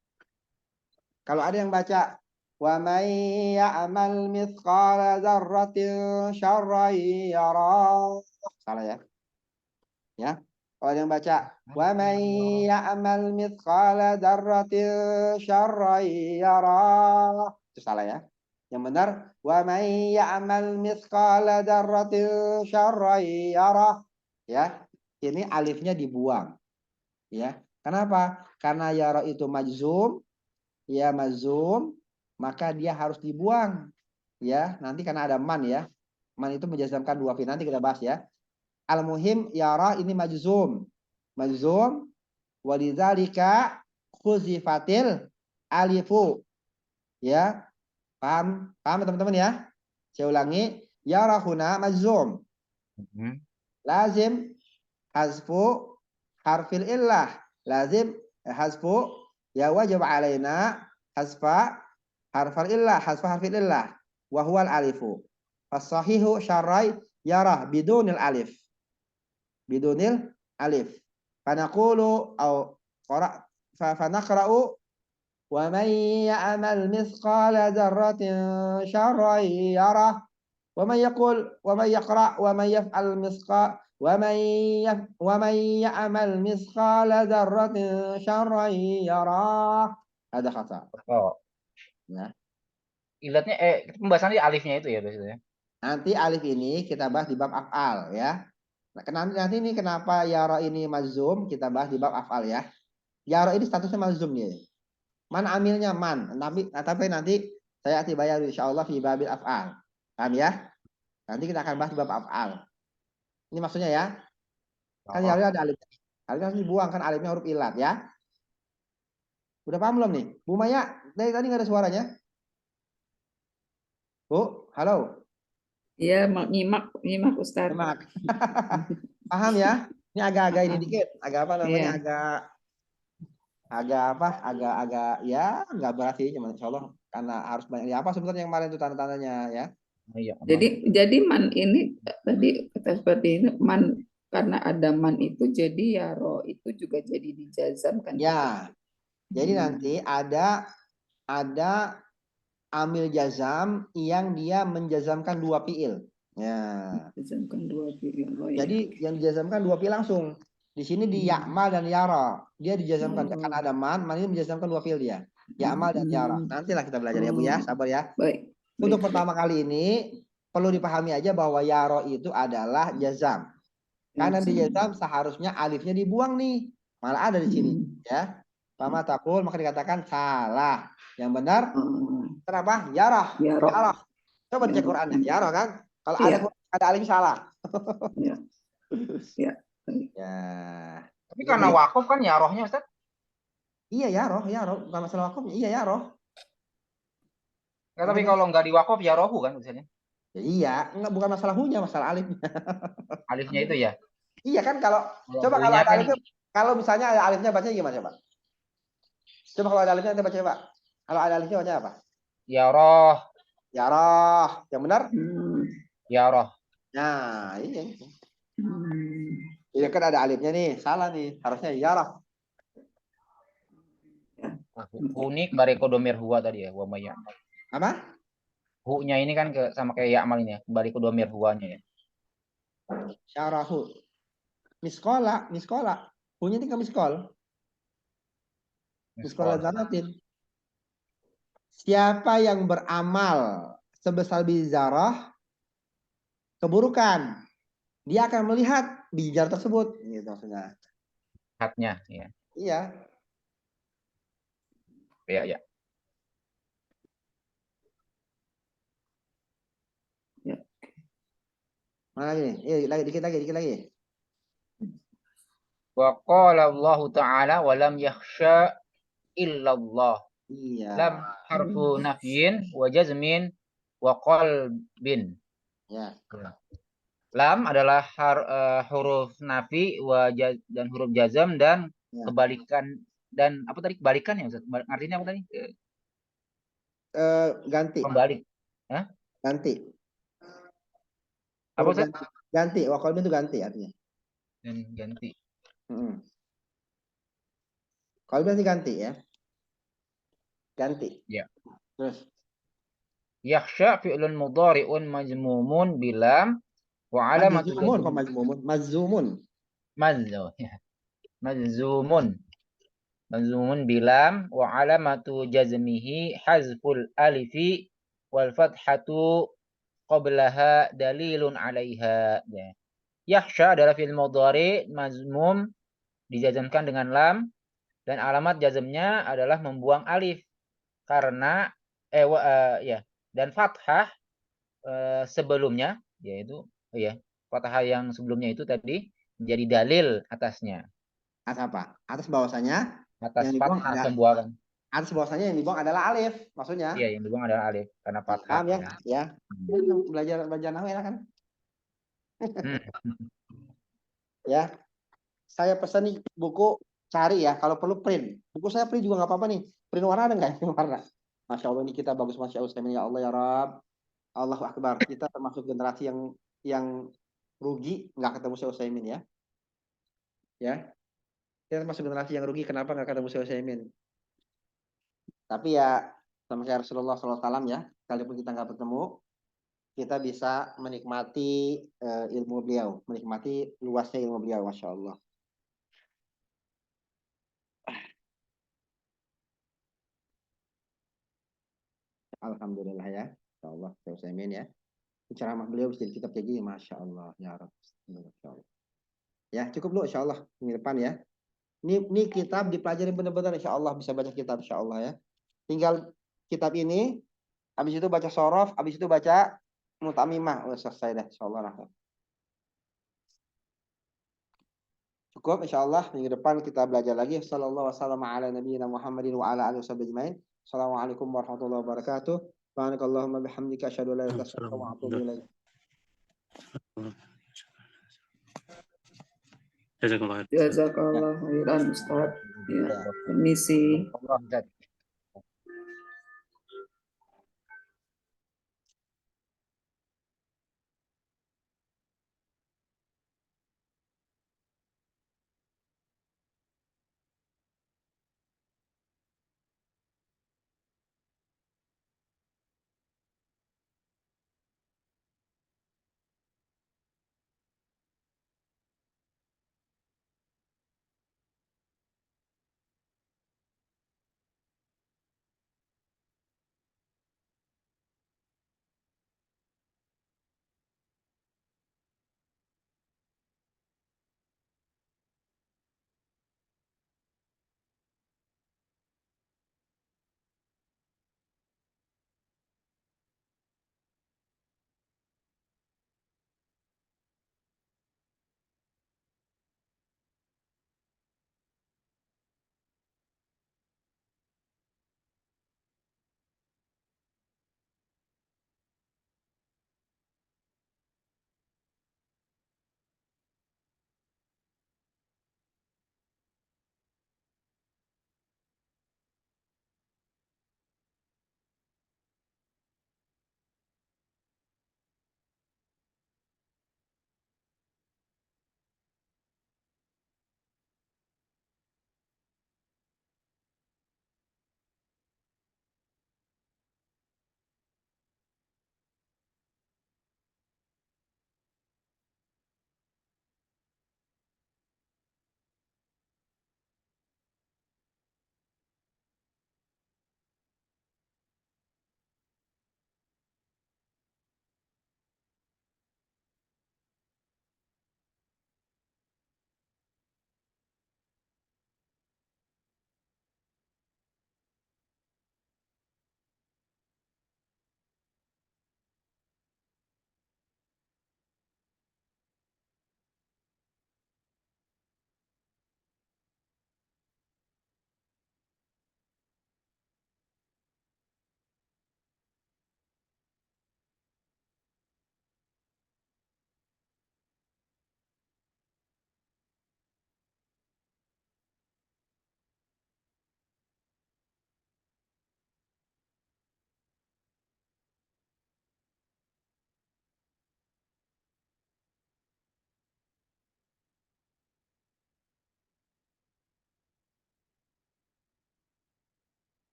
Kalau ada yang baca wa may ya'mal mithqala dzarratin syarran yarah. Salah ya. Ya. Kalau ada yang baca wa may ya'mal mithqala dzarratin syarran yarah. Itu salah ya. Yang benar wa may ya'mal mithqala dzarratin syarran yarah. Ya. Ini alifnya dibuang. Ya. Kenapa? Karena yarah itu majzum. Ya mazum, maka dia harus dibuang ya. Nanti karena ada man ya, man itu menjazamkan dua fi'il, nanti kita bahas ya. Al muhim yara ini majzum walidzalika khuzifatil alifu ya. Paham teman-teman ya. Saya ulangi, yara huna majzum lazim hazfu harfil illah, lazim hazfu ya wajib alaina hasfa harfal illah wa huwal alifu fasahihu syarrai yarah bidunil alif fanaqulu au qara fanaqra'u wa may ya'mal mithqala dzarratin syarran yarah wa may yaqul wa may yaqra wa may yaf'al mithqala ومن يعمل مثقال ذرة شرا يراه. Ada kata. Oh. Ya. Ilatnya pembahasannya alifnya itu ya biasanya. Nanti alif ini kita bahas di bab af'al ya. Nanti ini kenapa yara ini mazum kita bahas di bab af'al ya. Yara ini statusnya mazum nih. Mana amilnya man. Tapi nanti saya bayar insyaallah fi babil af'al. Paham ya? Nanti kita akan bahas di bab af'al. Ini maksudnya ya. Kan yaranya ada alifnya. Alifnya harus dibuang kan alifnya huruf ilat ya. Udah paham belum nih? Bu Maya, dari tadi nggak ada suaranya. Bu, halo. Iya, nyimak Ustaz. Nyimak. Paham ya? Ini agak-agak ini dikit. Agak apa namanya? Agak ya nggak berat sih, cuma insya Allah karena harus banyak. Ya apa sebenarnya yang kemarin itu tanda-tandanya ya? Iya. Jadi man ini tadi kata seperti ini man, karena ada man itu jadi yaro itu juga jadi dijazamkan. Ya. Jadi nanti ada amil jazam yang dia menjazamkan dua fiil. Ya. Dijazamkan dua fiil. Oh, Jadi yang dijazamkan dua fiil langsung. Di sini di ya'mal dan yara. Dia dijazamkan karena ada man ini menjazamkan dua fiil dia. Ya'mal dan yara. Nantilah kita belajar ya Bu ya, sabar ya. Baik. Untuk pertama kali ini perlu dipahami aja bahwa yara itu adalah jazam. Karena di jazam seharusnya alifnya dibuang nih. Malah ada di sini ya. Fama taqul maka dikatakan salah. Yang benar kenapa? Yarah. Yarah. Coba dicek Qur'annya. Yarah kan? Kalau ada alif salah. Ya. Ya. Ya. Tapi karena wakaf kan ya rohnya Ustaz? Iya ya roh. Bukan masalah wakaf. Iya ya roh. Ya, tapi kalau nggak diwakaf ya rohu kan misalnya. Ya, iya, bukan masalah hunya, masalah alifnya. Alifnya itu ya. Iya kan kalau coba kalau ada alifnya, kalau misalnya ada alifnya bacanya gimana coba? Coba kalau ada alifnya kita baca Pak. Kalau ada alifnya baca apa? Ya roh. Ya roh. Yang benar? Ya roh. Nah, iya. Iya kan ada alifnya nih, salah nih. Harusnya ya roh. Unik bareko domir huwa tadi ya, wa maya. Apa? Hu-nya ini kan sama kayak ya'mal ini ya, kembali ke domir huwanya ya. Syarahu. Miskola. Hunya tinggal miskol. Misqala dzarratin. Siapa yang beramal sebesar biji zarah keburukan, dia akan melihat biji zarah tersebut, gitu maksudnya. Hatnya, ya. Iya. Ya, ya. Mana lagi? Lagi dikit lagi. Wa qala Allah Ta'ala wa lam yakhsha illallah. Iya. Lam harfu nafyin wa jazmin wa qalbin. Ya. Lam adalah huruf nafi dan huruf jazam dan Ya. kebalikan dan apa tadi kebalikan ya Ustaz? Artinya apa tadi? Ganti. Pembalik. Hah? Ganti. Apa Ustaz? Ganti. Wa qalbin itu ganti artinya. Dan ganti. Qalbin itu ganti ya. Ganti. Ya. Terus. Yakhsha fi'lun mudhari'un majmumun bilam wa alamatu Majzumun kok majzumun? Majzumun. Majzumun. Majzumun bilam wa alamatu jazmihi hazful alifi wal fathatu qablaha dalilun 'alaiha. Ya. Yakhsha adalah fi'il mudhari mazmum dijazamkan dengan lam dan alamat jazmnya adalah membuang alif karena dan fathah sebelumnya yaitu fathah yang sebelumnya itu tadi menjadi dalil atasnya. Atas apa? Atas bahwasanya Atas yang dibuang fathah adalah pembuangan. atas bahwasanya yang dibuang adalah alif, maksudnya. Iya, yang dibuang adalah alif karena fathah. Paham ya? Ya. Belajar nahwu enak kan? Ya. Saya pesan nih buku, cari ya, kalau perlu print. Buku saya print juga nggak apa-apa nih. Print warna ada nggak? Print warna. Masya Allah ini kita bagus, Masya Allah. Ya Allah ya Rabb. Allahu Akbar. Kita termasuk generasi yang rugi nggak ketemu Syekh Utsaimin ya. Ya. Kita termasuk generasi yang rugi kenapa nggak ketemu Syekh Utsaimin. Tapi ya sama kayak Rasulullah SAW ya, kalaupun kita nggak bertemu, kita bisa menikmati ilmu beliau, menikmati luasnya ilmu beliau, Masya Allah. Alhamdulillah ya, Insya Allah, Syekh Utsaimin ya. Ceramah beliau bisa kitab kayak gini, Masya Allah, ya Rabb. Masya Allah. Ya cukup dulu, Insya Allah minggu depan ya. Ini kitab dipelajari benar-benar, Insya Allah bisa baca kitab, Insya Allah ya. Tinggal kitab ini, habis itu baca sorof, habis itu baca mutamimah. Oh, selesai dah, Insya Allah. Cukup, Insya Allah minggu depan kita belajar lagi. Sallallahu wasallam ala nabiyina Muhammadin wa ala alihi wasallam. Assalamualaikum warahmatullahi wabarakatuh. Subhanakallahumma bihamdika asyhadu an la ilaha illa anta astaghfiruka wa atubu ilaik. Jazakallah khairan Ustaz. Ya, permisi. Allah,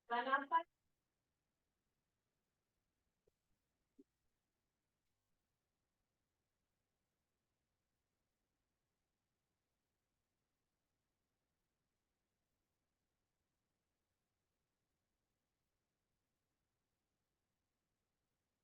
Kenapa?